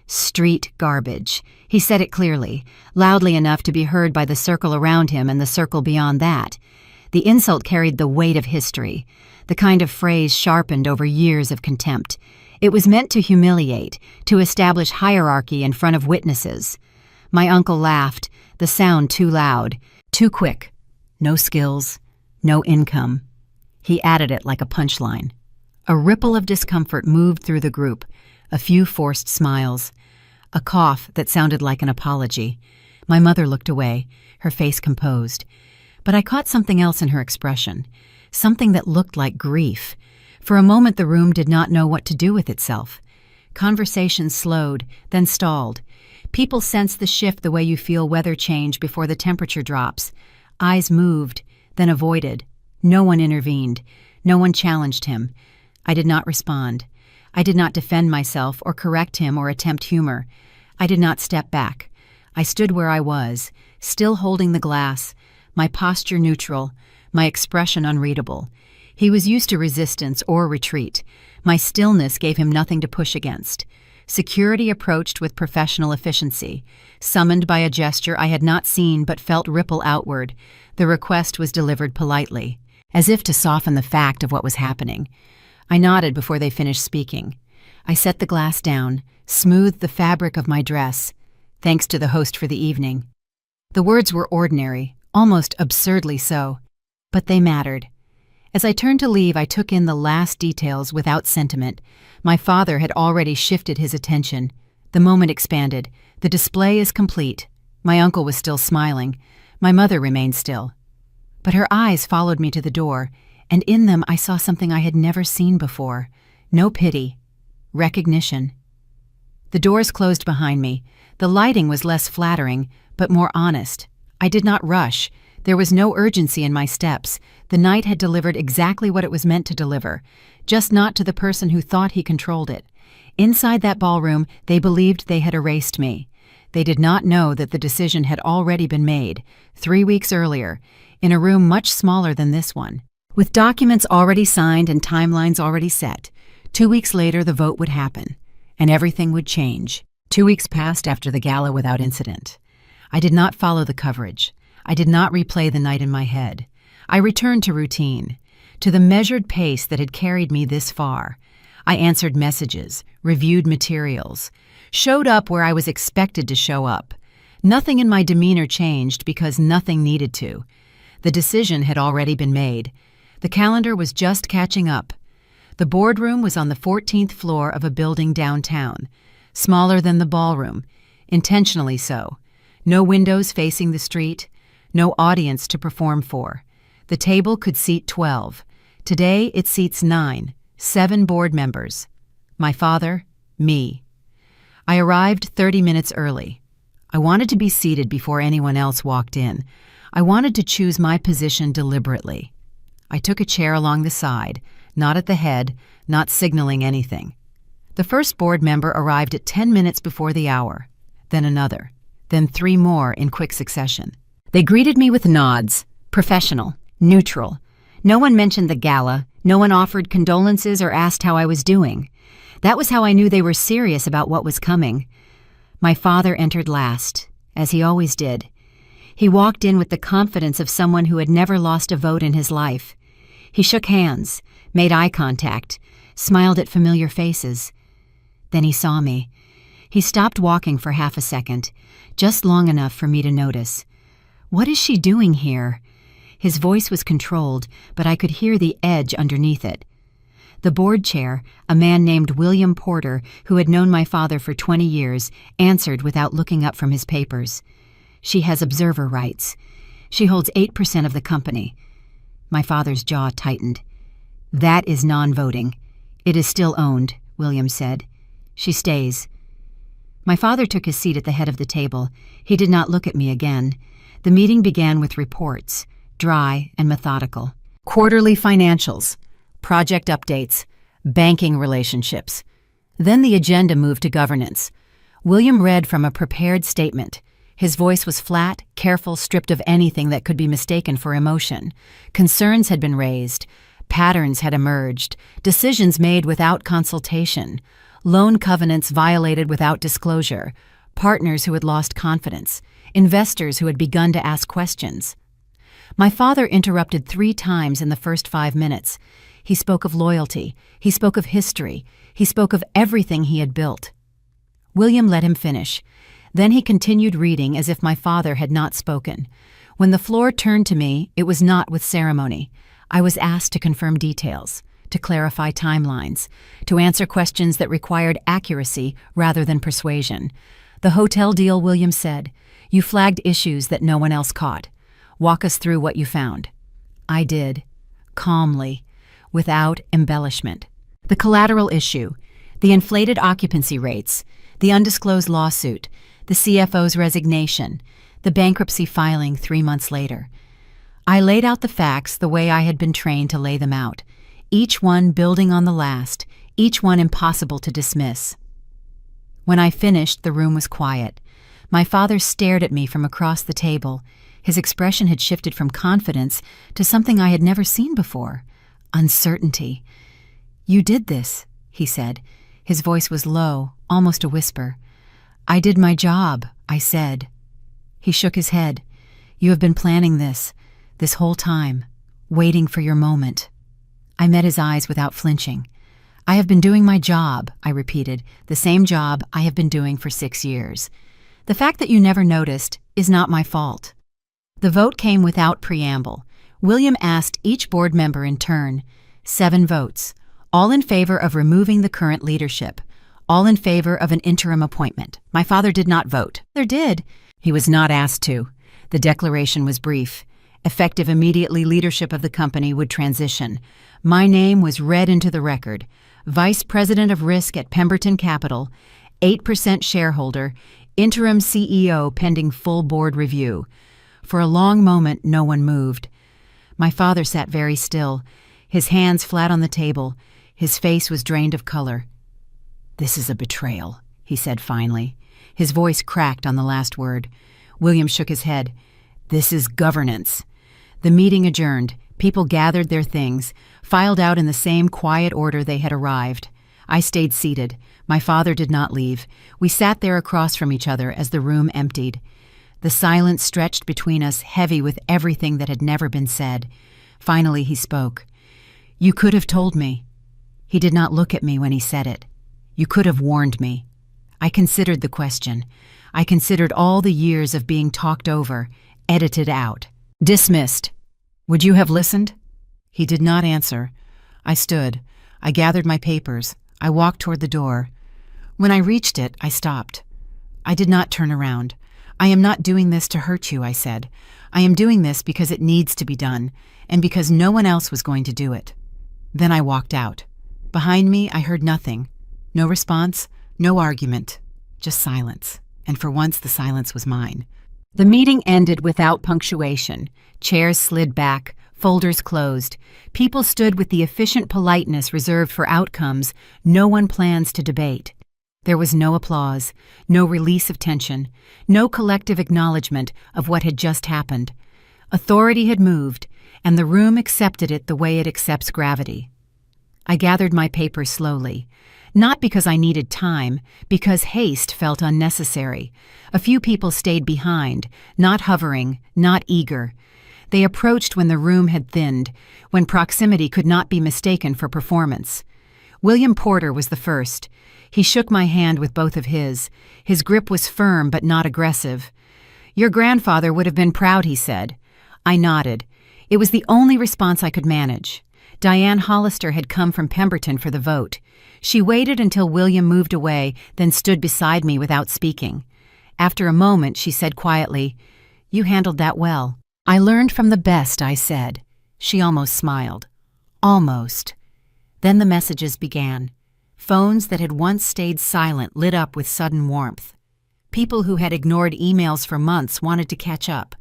Street garbage. He said it clearly, loudly enough to be heard by the circle around him and the circle beyond that. The insult carried the weight of history, the kind of phrase sharpened over years of contempt. It was meant to humiliate, to establish hierarchy in front of witnesses. My uncle laughed, the sound too loud, too quick. No skills, no income. He added it like a punchline. A ripple of discomfort moved through the group, a few forced smiles, a cough that sounded like an apology. My mother looked away, her face composed. But I caught something else in her expression, something that looked like grief. For a moment the room did not know what to do with itself. Conversation slowed, then stalled. People sensed the shift the way you feel weather change before the temperature drops. Eyes moved, then avoided. No one intervened. No one challenged him. I did not respond. I did not defend myself or correct him or attempt humor. I did not step back. I stood where I was, still holding the glass, my posture neutral, my expression unreadable. He was used to resistance or retreat. My stillness gave him nothing to push against. Security approached with professional efficiency. Summoned by a gesture I had not seen but felt ripple outward, the request was delivered politely, as if to soften the fact of what was happening. I nodded before they finished speaking. I set the glass down, smoothed the fabric of my dress. Thanks to the host for the evening. The words were ordinary, almost absurdly so, but they mattered. As I turned to leave, I took in the last details without sentiment. My father had already shifted his attention. The moment expanded. The display is complete. My uncle was still smiling. My mother remained still. But her eyes followed me to the door, and in them I saw something I had never seen before. No pity. Recognition. The doors closed behind me. The lighting was less flattering, but more honest. I did not rush. There was no urgency in my steps. The night had delivered exactly what it was meant to deliver, just not to the person who thought he controlled it. Inside that ballroom, they believed they had erased me. They did not know that the decision had already been made, 3 weeks earlier, in a room much smaller than this one. With documents already signed and timelines already set, 2 weeks later the vote would happen, and everything would change. 2 weeks passed after the gala without incident. I did not follow the coverage. I did not replay the night in my head. I returned to routine, to the measured pace that had carried me this far. I answered messages, reviewed materials, showed up where I was expected to show up. Nothing in my demeanor changed because nothing needed to. The decision had already been made. The calendar was just catching up. The boardroom was on the 14th floor of a building downtown, smaller than the ballroom, intentionally so. No windows facing the street, no audience to perform for. The table could seat 12. Today it seats 9, 7 board members. My father, me. I arrived 30 minutes early. I wanted to be seated before anyone else walked in. I wanted to choose my position deliberately. I took a chair along the side, not at the head, not signaling anything. The first board member arrived at 10 minutes before the hour, then another, then 3 more in quick succession. They greeted me with nods, professional, neutral. No one mentioned the gala, no one offered condolences or asked how I was doing. That was how I knew they were serious about what was coming. My father entered last, as he always did. He walked in with the confidence of someone who had never lost a vote in his life. He shook hands, made eye contact, smiled at familiar faces. Then he saw me. He stopped walking for half a second, just long enough for me to notice. "What is she doing here?" His voice was controlled, but I could hear the edge underneath it. The board chair, a man named William Porter, who had known my father for 20 years, answered without looking up from his papers. "She has observer rights. She holds 8% of the company." My father's jaw tightened. That is non-voting. It is still owned, William said. She stays. My father took his seat at the head of the table. He did not look at me again. The meeting began with reports, dry and methodical. Quarterly financials, project updates, banking relationships. Then the agenda moved to governance. William read from a prepared statement. His voice was flat, careful, stripped of anything that could be mistaken for emotion. Concerns had been raised. Patterns had emerged. Decisions made without consultation. Loan covenants violated without disclosure. Partners who had lost confidence. Investors who had begun to ask questions. My father interrupted 3 times in the first 5 minutes. He spoke of loyalty. He spoke of history. He spoke of everything he had built. William let him finish. Then he continued reading as if my father had not spoken. When the floor turned to me, it was not with ceremony. I was asked to confirm details, to clarify timelines, to answer questions that required accuracy rather than persuasion. The hotel deal, William said. You flagged issues that no one else caught. Walk us through what you found. I did, calmly, without embellishment. The collateral issue, the inflated occupancy rates, the undisclosed lawsuit, the CFO's resignation, the bankruptcy filing 3 months later. I laid out the facts the way I had been trained to lay them out, each one building on the last, each one impossible to dismiss. When I finished, the room was quiet. My father stared at me from across the table. His expression had shifted from confidence to something I had never seen before, uncertainty. You did this, he said. His voice was low, almost a whisper. I did my job, I said. He shook his head. You have been planning this whole time, waiting for your moment. I met his eyes without flinching. I have been doing my job, I repeated, the same job I have been doing for 6 years. The fact that you never noticed is not my fault. The vote came without preamble. William asked each board member in turn. 7 votes, all in favor of removing the current leadership, all in favor of an interim appointment. My father did not vote. There did. He was not asked to. The declaration was brief. Effective immediately, leadership of the company would transition. My name was read into the record. Vice President of Risk at Pemberton Capital, 8% shareholder, interim CEO pending full board review. For a long moment, no one moved. My father sat very still, his hands flat on the table. His face was drained of color. This is a betrayal, he said finally. His voice cracked on the last word. William shook his head. This is governance. The meeting adjourned. People gathered their things, filed out in the same quiet order they had arrived. I stayed seated. My father did not leave. We sat there across from each other as the room emptied. The silence stretched between us, heavy with everything that had never been said. Finally he spoke. You could have told me. He did not look at me when he said it. You could have warned me. I considered the question. I considered all the years of being talked over, edited out, dismissed. Would you have listened? He did not answer. I stood. I gathered my papers. I walked toward the door. When I reached it, I stopped. I did not turn around. I am not doing this to hurt you, I said. I am doing this because it needs to be done, and because no one else was going to do it. Then I walked out. Behind me, I heard nothing. No response, no argument, just silence. And for once, the silence was mine. The meeting ended without punctuation. Chairs slid back, folders closed. People stood with the efficient politeness reserved for outcomes no one plans to debate. There was no applause, no release of tension, no collective acknowledgement of what had just happened. Authority had moved, and the room accepted it the way it accepts gravity. I gathered my papers slowly. Not because I needed time, because haste felt unnecessary. A few people stayed behind, not hovering, not eager. They approached when the room had thinned, when proximity could not be mistaken for performance. William Porter was the first. He shook my hand with both of his. His grip was firm but not aggressive. Your grandfather would have been proud, he said. I nodded. It was the only response I could manage. Diane Hollister had come from Pemberton for the vote. She waited until William moved away, then stood beside me without speaking. After a moment, she said quietly, You handled that well. I learned from the best, I said. She almost smiled. Almost. Then the messages began. Phones that had once stayed silent lit up with sudden warmth. People who had ignored emails for months wanted to catch up.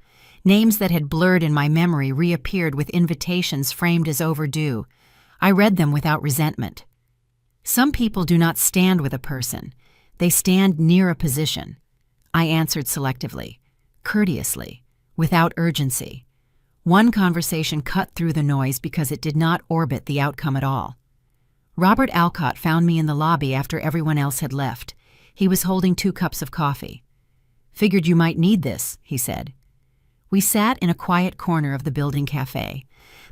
Names that had blurred in my memory reappeared with invitations framed as overdue. I read them without resentment. Some people do not stand with a person. They stand near a position. I answered selectively, courteously, without urgency. One conversation cut through the noise because it did not orbit the outcome at all. Robert Alcott found me in the lobby after everyone else had left. He was holding 2 cups of coffee. "Figured you might need this," he said. We sat in a quiet corner of the building cafe.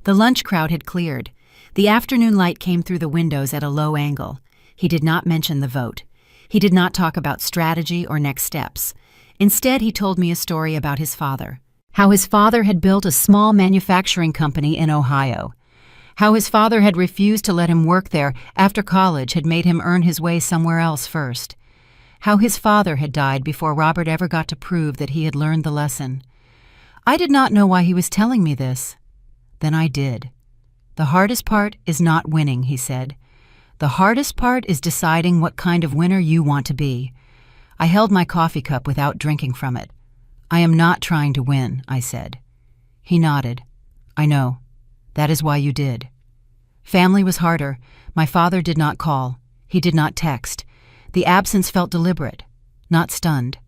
The lunch crowd had cleared. The afternoon light came through the windows at a low angle. He did not mention the vote. He did not talk about strategy or next steps. Instead, he told me a story about his father. How his father had built a small manufacturing company in Ohio. How his father had refused to let him work there after college had made him earn his way somewhere else first. How his father had died before Robert ever got to prove that he had learned the lesson. I did not know why he was telling me this. Then I did. "The hardest part is not winning," he said. "The hardest part is deciding what kind of winner you want to be." I held my coffee cup without drinking from it. "I am not trying to win," I said. He nodded. "I know. That is why you did." Family was harder. My father did not call. He did not text. The absence felt deliberate, not stunned.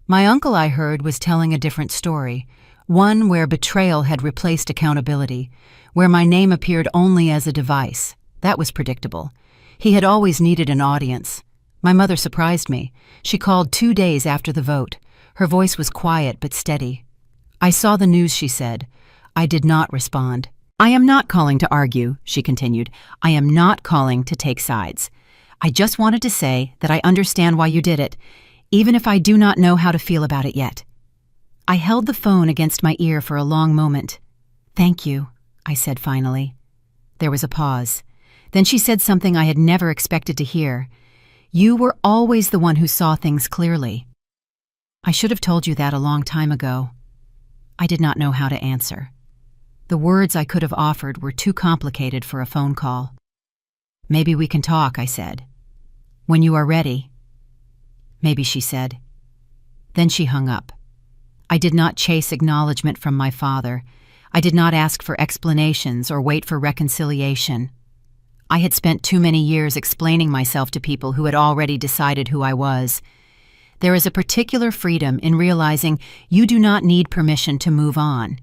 My uncle, I heard, was telling a different story, one where betrayal had replaced accountability, where my name appeared only as a device. That was predictable. He had always needed an audience. My mother surprised me. She called 2 days after the vote. Her voice was quiet but steady. "I saw the news," she said. I did not respond. "I am not calling to argue," she continued. "I am not calling to take sides. I just wanted to say that I understand why you did it, even if I do not know how to feel about it yet." I held the phone against my ear for a long moment. "Thank you," I said finally. There was a pause. Then she said something I had never expected to hear. "You were always the one who saw things clearly." I should have told you that a long time ago. I did not know how to answer. The words I could have offered were too complicated for a phone call. "Maybe we can talk," I said. "When you are ready." "Maybe," she said. Then she hung up. I did not chase acknowledgement from my father. I did not ask for explanations or wait for reconciliation. I had spent too many years explaining myself to people who had already decided who I was. There is a particular freedom in realizing you do not need permission to move on.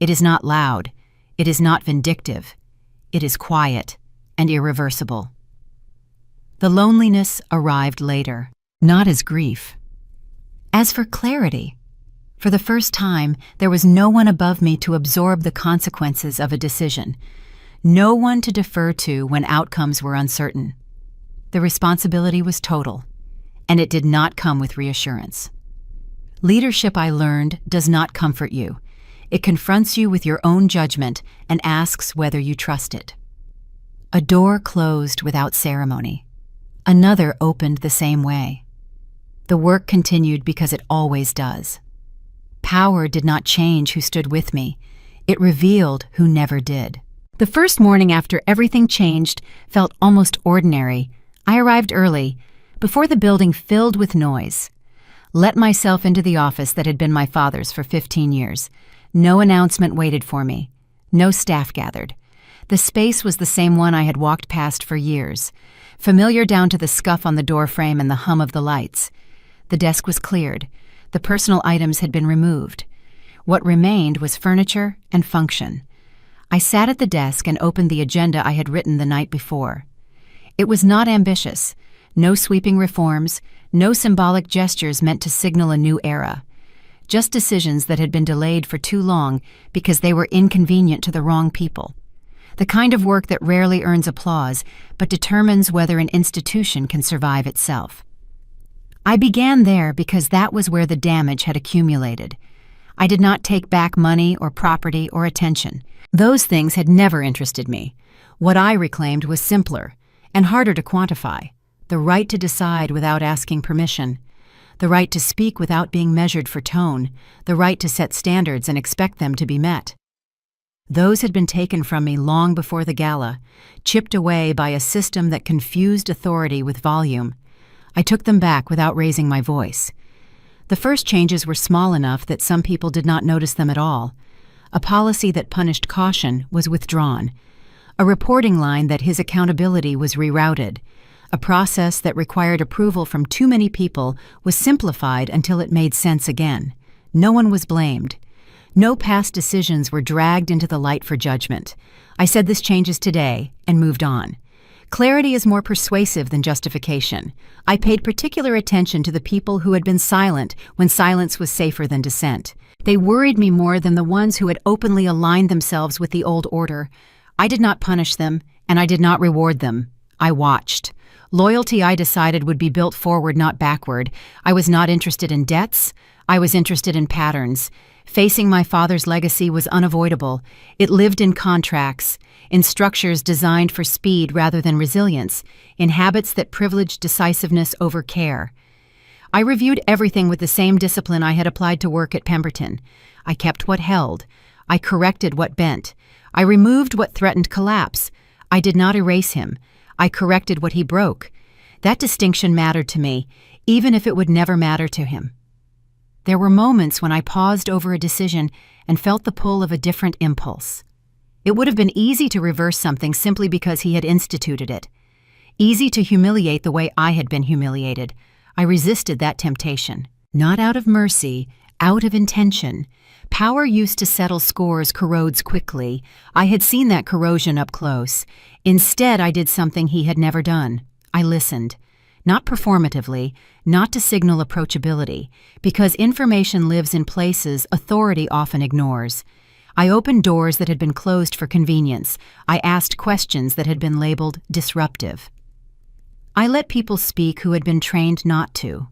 It is not loud. It is not vindictive. It is quiet and irreversible. The loneliness arrived later, not as grief. As for clarity, for the first time, there was no one above me to absorb the consequences of a decision, no one to defer to when outcomes were uncertain. The responsibility was total, and it did not come with reassurance. Leadership, I learned, does not comfort you. It confronts you with your own judgment and asks whether you trust it. A door closed without ceremony. Another opened the same way. The work continued because it always does. Power did not change who stood with me. It revealed who never did. The first morning after everything changed felt almost ordinary. I arrived early, before the building filled with noise. Let myself into the office that had been my father's for 15 years. No announcement waited for me. No staff gathered. The space was the same one I had walked past for years, familiar down to the scuff on the door frame and the hum of the lights. The desk was cleared. The personal items had been removed. What remained was furniture and function. I sat at the desk and opened the agenda I had written the night before. It was not ambitious. No sweeping reforms, no symbolic gestures meant to signal a new era. Just decisions that had been delayed for too long because they were inconvenient to the wrong people. The kind of work that rarely earns applause, but determines whether an institution can survive itself. I began there because that was where the damage had accumulated. I did not take back money or property or attention. Those things had never interested me. What I reclaimed was simpler and harder to quantify. The right to decide without asking permission. The right to speak without being measured for tone. The right to set standards and expect them to be met. Those had been taken from me long before the gala, chipped away by a system that confused authority with volume. I took them back without raising my voice. The first changes were small enough that some people did not notice them at all. A policy that punished caution was withdrawn. A reporting line that his accountability was rerouted. A process that required approval from too many people was simplified until it made sense again. No one was blamed. No past decisions were dragged into the light for judgment. I said this changes today and moved on. Clarity is more persuasive than justification. I paid particular attention to the people who had been silent when silence was safer than dissent. They worried me more than the ones who had openly aligned themselves with the old order. I did not punish them, and I did not reward them. I watched. Loyalty, I decided, would be built forward, not backward. I was not interested in debts. I was interested in patterns. Facing my father's legacy was unavoidable. It lived in contracts, in structures designed for speed rather than resilience, in habits that privileged decisiveness over care. I reviewed everything with the same discipline I had applied to work at Pemberton. I kept what held. I corrected what bent. I removed what threatened collapse. I did not erase him. I corrected what he broke. That distinction mattered to me, even if it would never matter to him. There were moments when I paused over a decision and felt the pull of a different impulse. It would have been easy to reverse something simply because he had instituted it. Easy to humiliate the way I had been humiliated. I resisted that temptation. Not out of mercy, out of intention. Power used to settle scores corrodes quickly. I had seen that corrosion up close. Instead, I did something he had never done. I listened. Not performatively, not to signal approachability, because information lives in places authority often ignores. I opened doors that had been closed for convenience. I asked questions that had been labeled disruptive. I let people speak who had been trained not to.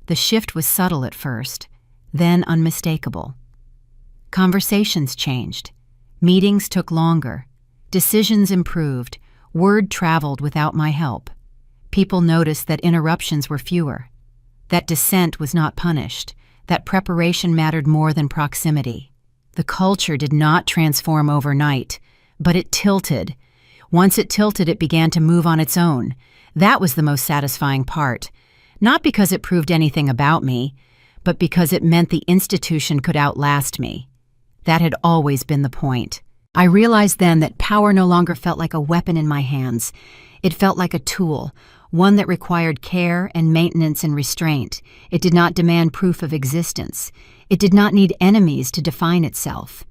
The shift was subtle at first, then unmistakable. Conversations changed. Meetings took longer. Decisions improved. Word traveled without my help. People noticed that interruptions were fewer, that dissent was not punished, that preparation mattered more than proximity. The culture did not transform overnight, but it tilted. Once it tilted, it began to move on its own. That was the most satisfying part, not because it proved anything about me, but because it meant the institution could outlast me. That had always been the point. I realized then that power no longer felt like a weapon in my hands. It felt like a tool, one that required care and maintenance and restraint. It did not demand proof of existence. It did not need enemies to define itself.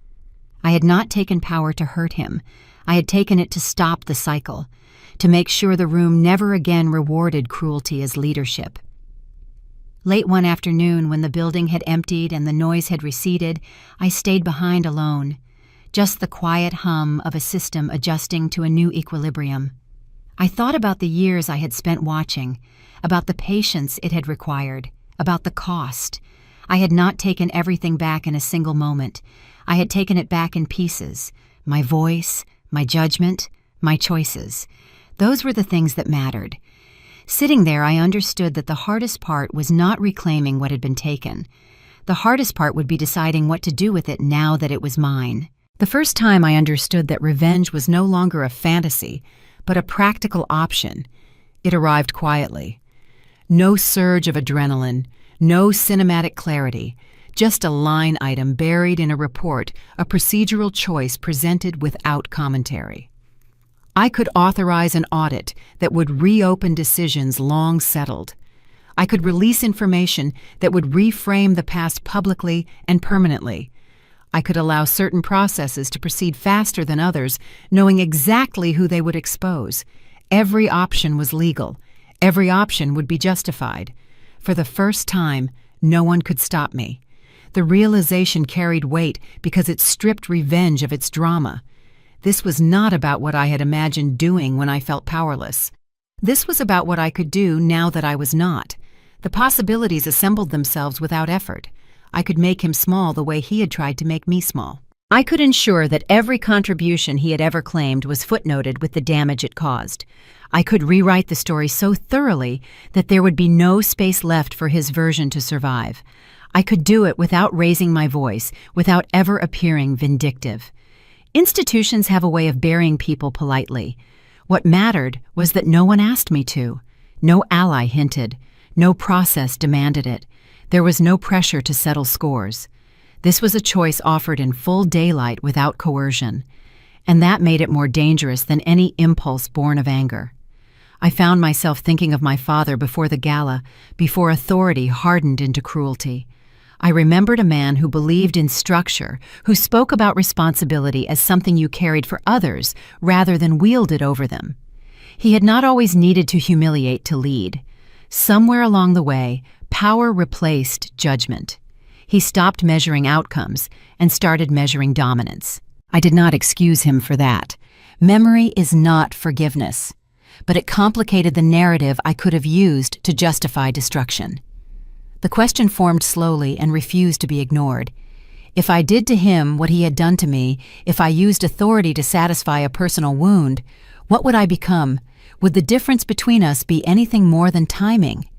I had not taken power to hurt him. I had taken it to stop the cycle, to make sure the room never again rewarded cruelty as leadership. Late one afternoon, when the building had emptied and the noise had receded, I stayed behind alone. Just the quiet hum of a system adjusting to a new equilibrium. I thought about the years I had spent watching, about the patience it had required, about the cost. I had not taken everything back in a single moment. I had taken it back in pieces. My voice, my judgment, my choices. Those were the things that mattered. Sitting there, I understood that the hardest part was not reclaiming what had been taken. The hardest part would be deciding what to do with it now that it was mine. The first time I understood that revenge was no longer a fantasy, but a practical option. It arrived quietly. No surge of adrenaline, no cinematic clarity, just a line item buried in a report, a procedural choice presented without commentary. I could authorize an audit that would reopen decisions long settled. I could release information that would reframe the past publicly and permanently. I could allow certain processes to proceed faster than others, knowing exactly who they would expose. Every option was legal. Every option would be justified. For the first time, no one could stop me. The realization carried weight because it stripped revenge of its drama. This was not about what I had imagined doing when I felt powerless. This was about what I could do now that I was not. The possibilities assembled themselves without effort. I could make him small the way he had tried to make me small. I could ensure that every contribution he had ever claimed was footnoted with the damage it caused. I could rewrite the story so thoroughly that there would be no space left for his version to survive. I could do it without raising my voice, without ever appearing vindictive. Institutions have a way of burying people politely. What mattered was that no one asked me to. No ally hinted. No process demanded it. There was no pressure to settle scores. This was a choice offered in full daylight without coercion. And that made it more dangerous than any impulse born of anger. I found myself thinking of my father before the gala, before authority hardened into cruelty. I remembered a man who believed in structure, who spoke about responsibility as something you carried for others rather than wielded over them. He had not always needed to humiliate to lead. Somewhere along the way, power replaced judgment. He stopped measuring outcomes and started measuring dominance. I did not excuse him for that. Memory is not forgiveness. But it complicated the narrative I could have used to justify destruction. The question formed slowly and refused to be ignored. If I did to him what he had done to me, if I used authority to satisfy a personal wound, what would I become? Would the difference between us be anything more than timing?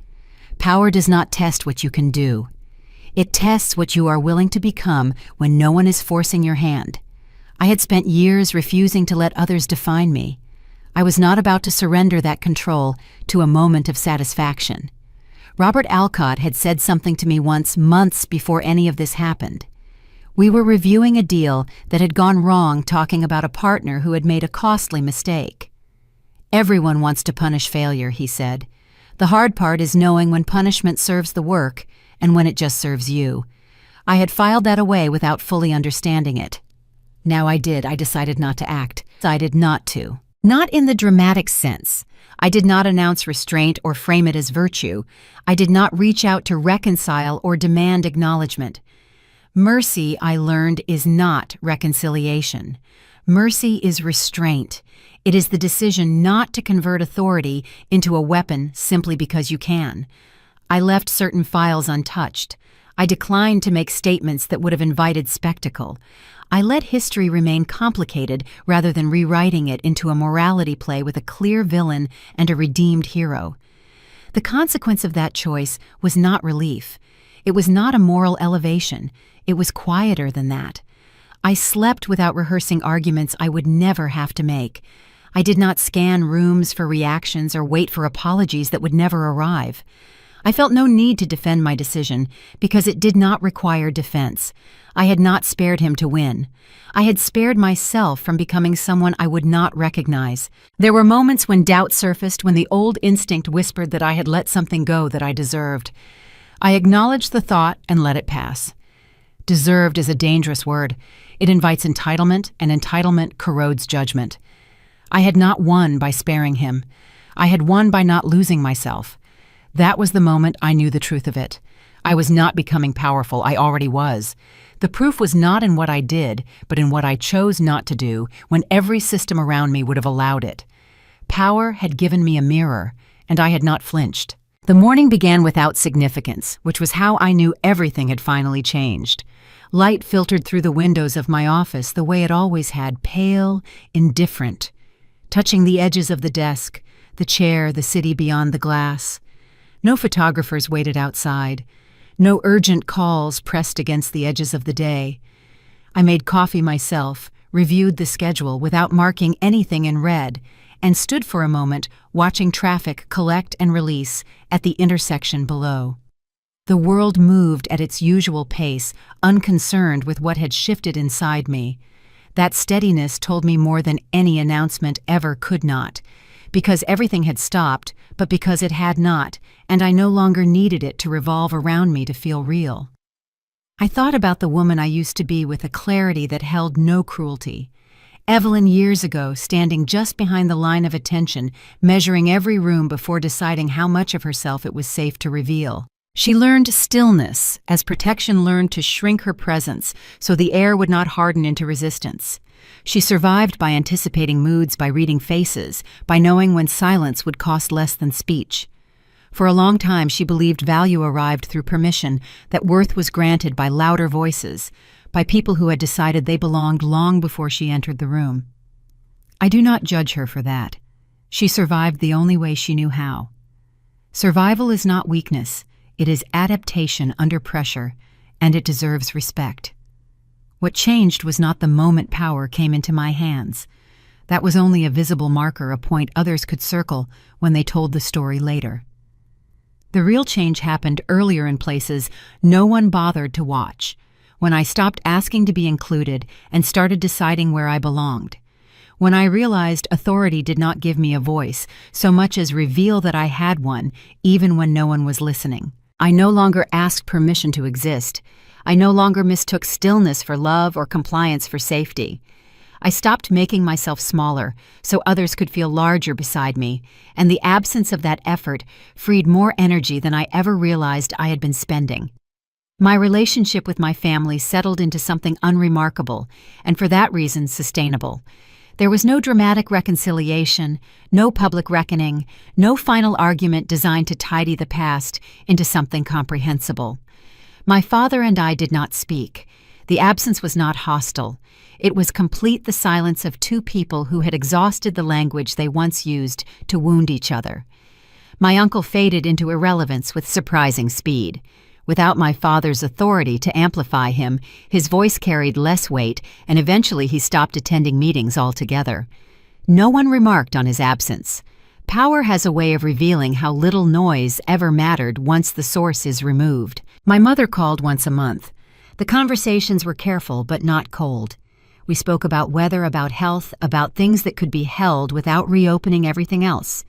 Power does not test what you can do. It tests what you are willing to become when no one is forcing your hand. I had spent years refusing to let others define me. I was not about to surrender that control to a moment of satisfaction. Robert Alcott had said something to me once, months before any of this happened. We were reviewing a deal that had gone wrong, talking about a partner who had made a costly mistake. Everyone wants to punish failure, he said. The hard part is knowing when punishment serves the work and when it just serves you. I had filed that away without fully understanding it. Now I did. I decided not to act. Decided not to. Not in the dramatic sense. I did not announce restraint or frame it as virtue. I did not reach out to reconcile or demand acknowledgement. Mercy, I learned, is not reconciliation. Mercy is restraint. It is the decision not to convert authority into a weapon simply because you can. I left certain files untouched. I declined to make statements that would have invited spectacle. I let history remain complicated rather than rewriting it into a morality play with a clear villain and a redeemed hero. The consequence of that choice was not relief. It was not a moral elevation. It was quieter than that. I slept without rehearsing arguments I would never have to make. I did not scan rooms for reactions or wait for apologies that would never arrive. I felt no need to defend my decision because it did not require defense. I had not spared him to win. I had spared myself from becoming someone I would not recognize. There were moments when doubt surfaced, when the old instinct whispered that I had let something go that I deserved. I acknowledged the thought and let it pass. Deserved is a dangerous word. It invites entitlement, and entitlement corrodes judgment. I had not won by sparing him. I had won by not losing myself. That was the moment I knew the truth of it. I was not becoming powerful. I already was. The proof was not in what I did, but in what I chose not to do when every system around me would have allowed it. Power had given me a mirror, and I had not flinched. The morning began without significance, which was how I knew everything had finally changed. Light filtered through the windows of my office the way it always had, pale, indifferent, touching the edges of the desk, the chair, the city beyond the glass. No photographers waited outside. No urgent calls pressed against the edges of the day. I made coffee myself, reviewed the schedule without marking anything in red, and stood for a moment watching traffic collect and release at the intersection below. The world moved at its usual pace, unconcerned with what had shifted inside me. That steadiness told me more than any announcement ever could not, because everything had stopped, but because it had not, and I no longer needed it to revolve around me to feel real. I thought about the woman I used to be with a clarity that held no cruelty. Evelyn years ago, standing just behind the line of attention, measuring every room before deciding how much of herself it was safe to reveal. She learned stillness, as protection learned to shrink her presence so the air would not harden into resistance. She survived by anticipating moods, by reading faces, by knowing when silence would cost less than speech. For a long time she believed value arrived through permission, that worth was granted by louder voices, by people who had decided they belonged long before she entered the room. I do not judge her for that. She survived the only way she knew how. Survival is not weakness. It is adaptation under pressure, and it deserves respect. What changed was not the moment power came into my hands. That was only a visible marker, a point others could circle when they told the story later. The real change happened earlier in places no one bothered to watch, when I stopped asking to be included and started deciding where I belonged. When I realized authority did not give me a voice so much as reveal that I had one, even when no one was listening. I no longer asked permission to exist. I no longer mistook stillness for love or compliance for safety. I stopped making myself smaller so others could feel larger beside me, and the absence of that effort freed more energy than I ever realized I had been spending. My relationship with my family settled into something unremarkable, and for that reason sustainable. There was no dramatic reconciliation, no public reckoning, no final argument designed to tidy the past into something comprehensible. My father and I did not speak. The absence was not hostile. It was complete the silence of two people who had exhausted the language they once used to wound each other. My uncle faded into irrelevance with surprising speed. Without my father's authority to amplify him, his voice carried less weight, and eventually he stopped attending meetings altogether. No one remarked on his absence. Power has a way of revealing how little noise ever mattered once the source is removed. My mother called once a month. The conversations were careful but not cold. We spoke about weather, about health, about things that could be held without reopening everything else.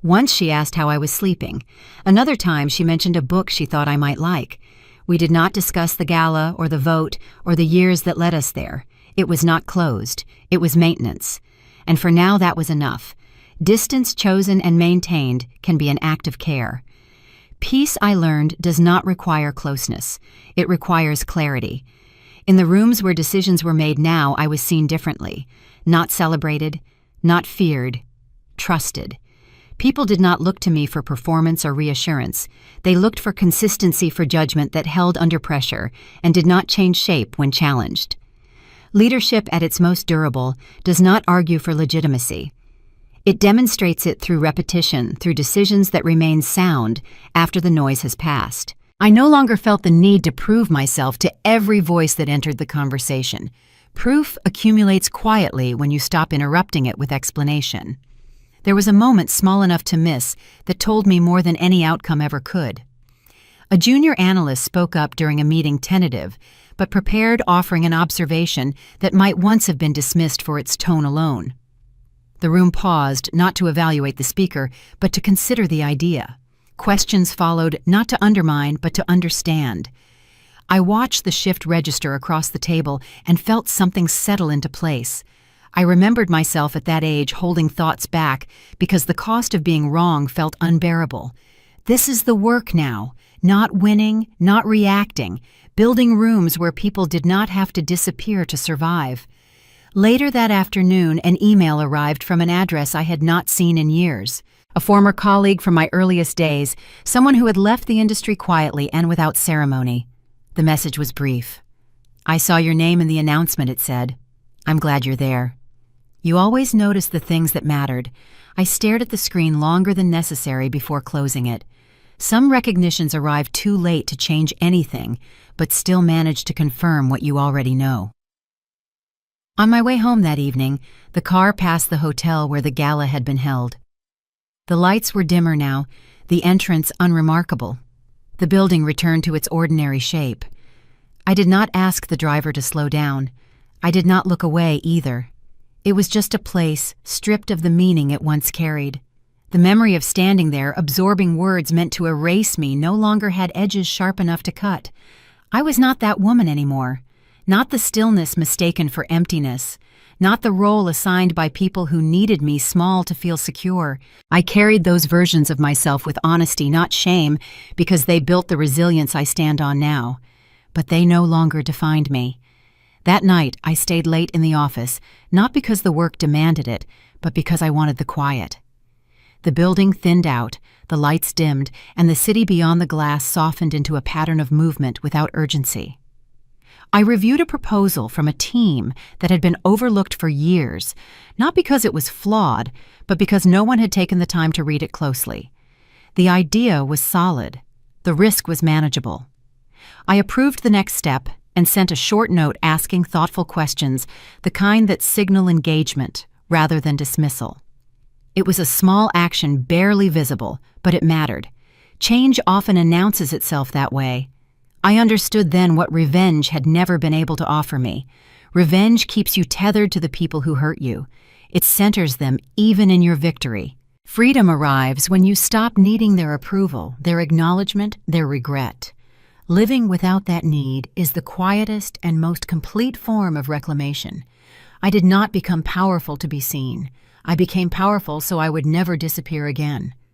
Once she asked how I was sleeping. Another time she mentioned a book she thought I might like. We did not discuss the gala or the vote or the years that led us there. It was not closed. It was maintenance. And for now that was enough. Distance chosen and maintained can be an act of care. Peace, I learned, does not require closeness. It requires clarity. In the rooms where decisions were made now, I was seen differently. Not celebrated, not feared, trusted. People did not look to me for performance or reassurance. They looked for consistency, for judgment that held under pressure and did not change shape when challenged. Leadership at its most durable does not argue for legitimacy. It demonstrates it through repetition, through decisions that remain sound after the noise has passed. I no longer felt the need to prove myself to every voice that entered the conversation. Proof accumulates quietly when you stop interrupting it with explanation. There was a moment small enough to miss that told me more than any outcome ever could. A junior analyst spoke up during a meeting, tentative, but prepared, offering an observation that might once have been dismissed for its tone alone. The room paused, not to evaluate the speaker, but to consider the idea. Questions followed, not to undermine, but to understand. I watched the shift register across the table and felt something settle into place. I remembered myself at that age holding thoughts back because the cost of being wrong felt unbearable. This is the work now, not winning, not reacting, building rooms where people did not have to disappear to survive. Later that afternoon, an email arrived from an address I had not seen in years. A former colleague from my earliest days, someone who had left the industry quietly and without ceremony. The message was brief. "I saw your name in the announcement," it said. "I'm glad you're there. You always noticed the things that mattered." I stared at the screen longer than necessary before closing it. Some recognitions arrive too late to change anything, but still manage to confirm what you already know. On my way home that evening, the car passed the hotel where the gala had been held. The lights were dimmer now, the entrance unremarkable. The building returned to its ordinary shape. I did not ask the driver to slow down. I did not look away either. It was just a place stripped of the meaning it once carried. The memory of standing there, absorbing words meant to erase me, no longer had edges sharp enough to cut. I was not that woman anymore. Not the stillness mistaken for emptiness. Not the role assigned by people who needed me small to feel secure. I carried those versions of myself with honesty, not shame, because they built the resilience I stand on now. But they no longer defined me. That night, I stayed late in the office, not because the work demanded it, but because I wanted the quiet. The building thinned out, the lights dimmed, and the city beyond the glass softened into a pattern of movement without urgency. I reviewed a proposal from a team that had been overlooked for years, not because it was flawed, but because no one had taken the time to read it closely. The idea was solid. The risk was manageable. I approved the next step, and sent a short note asking thoughtful questions, the kind that signal engagement rather than dismissal. It was a small action barely visible, but it mattered. Change often announces itself that way. I understood then what revenge had never been able to offer me. Revenge keeps you tethered to the people who hurt you. It centers them even in your victory. Freedom arrives when you stop needing their approval, their acknowledgement, their regret. Living without that need is the quietest and most complete form of reclamation. I did not become powerful to be seen. I became powerful so I would never disappear again.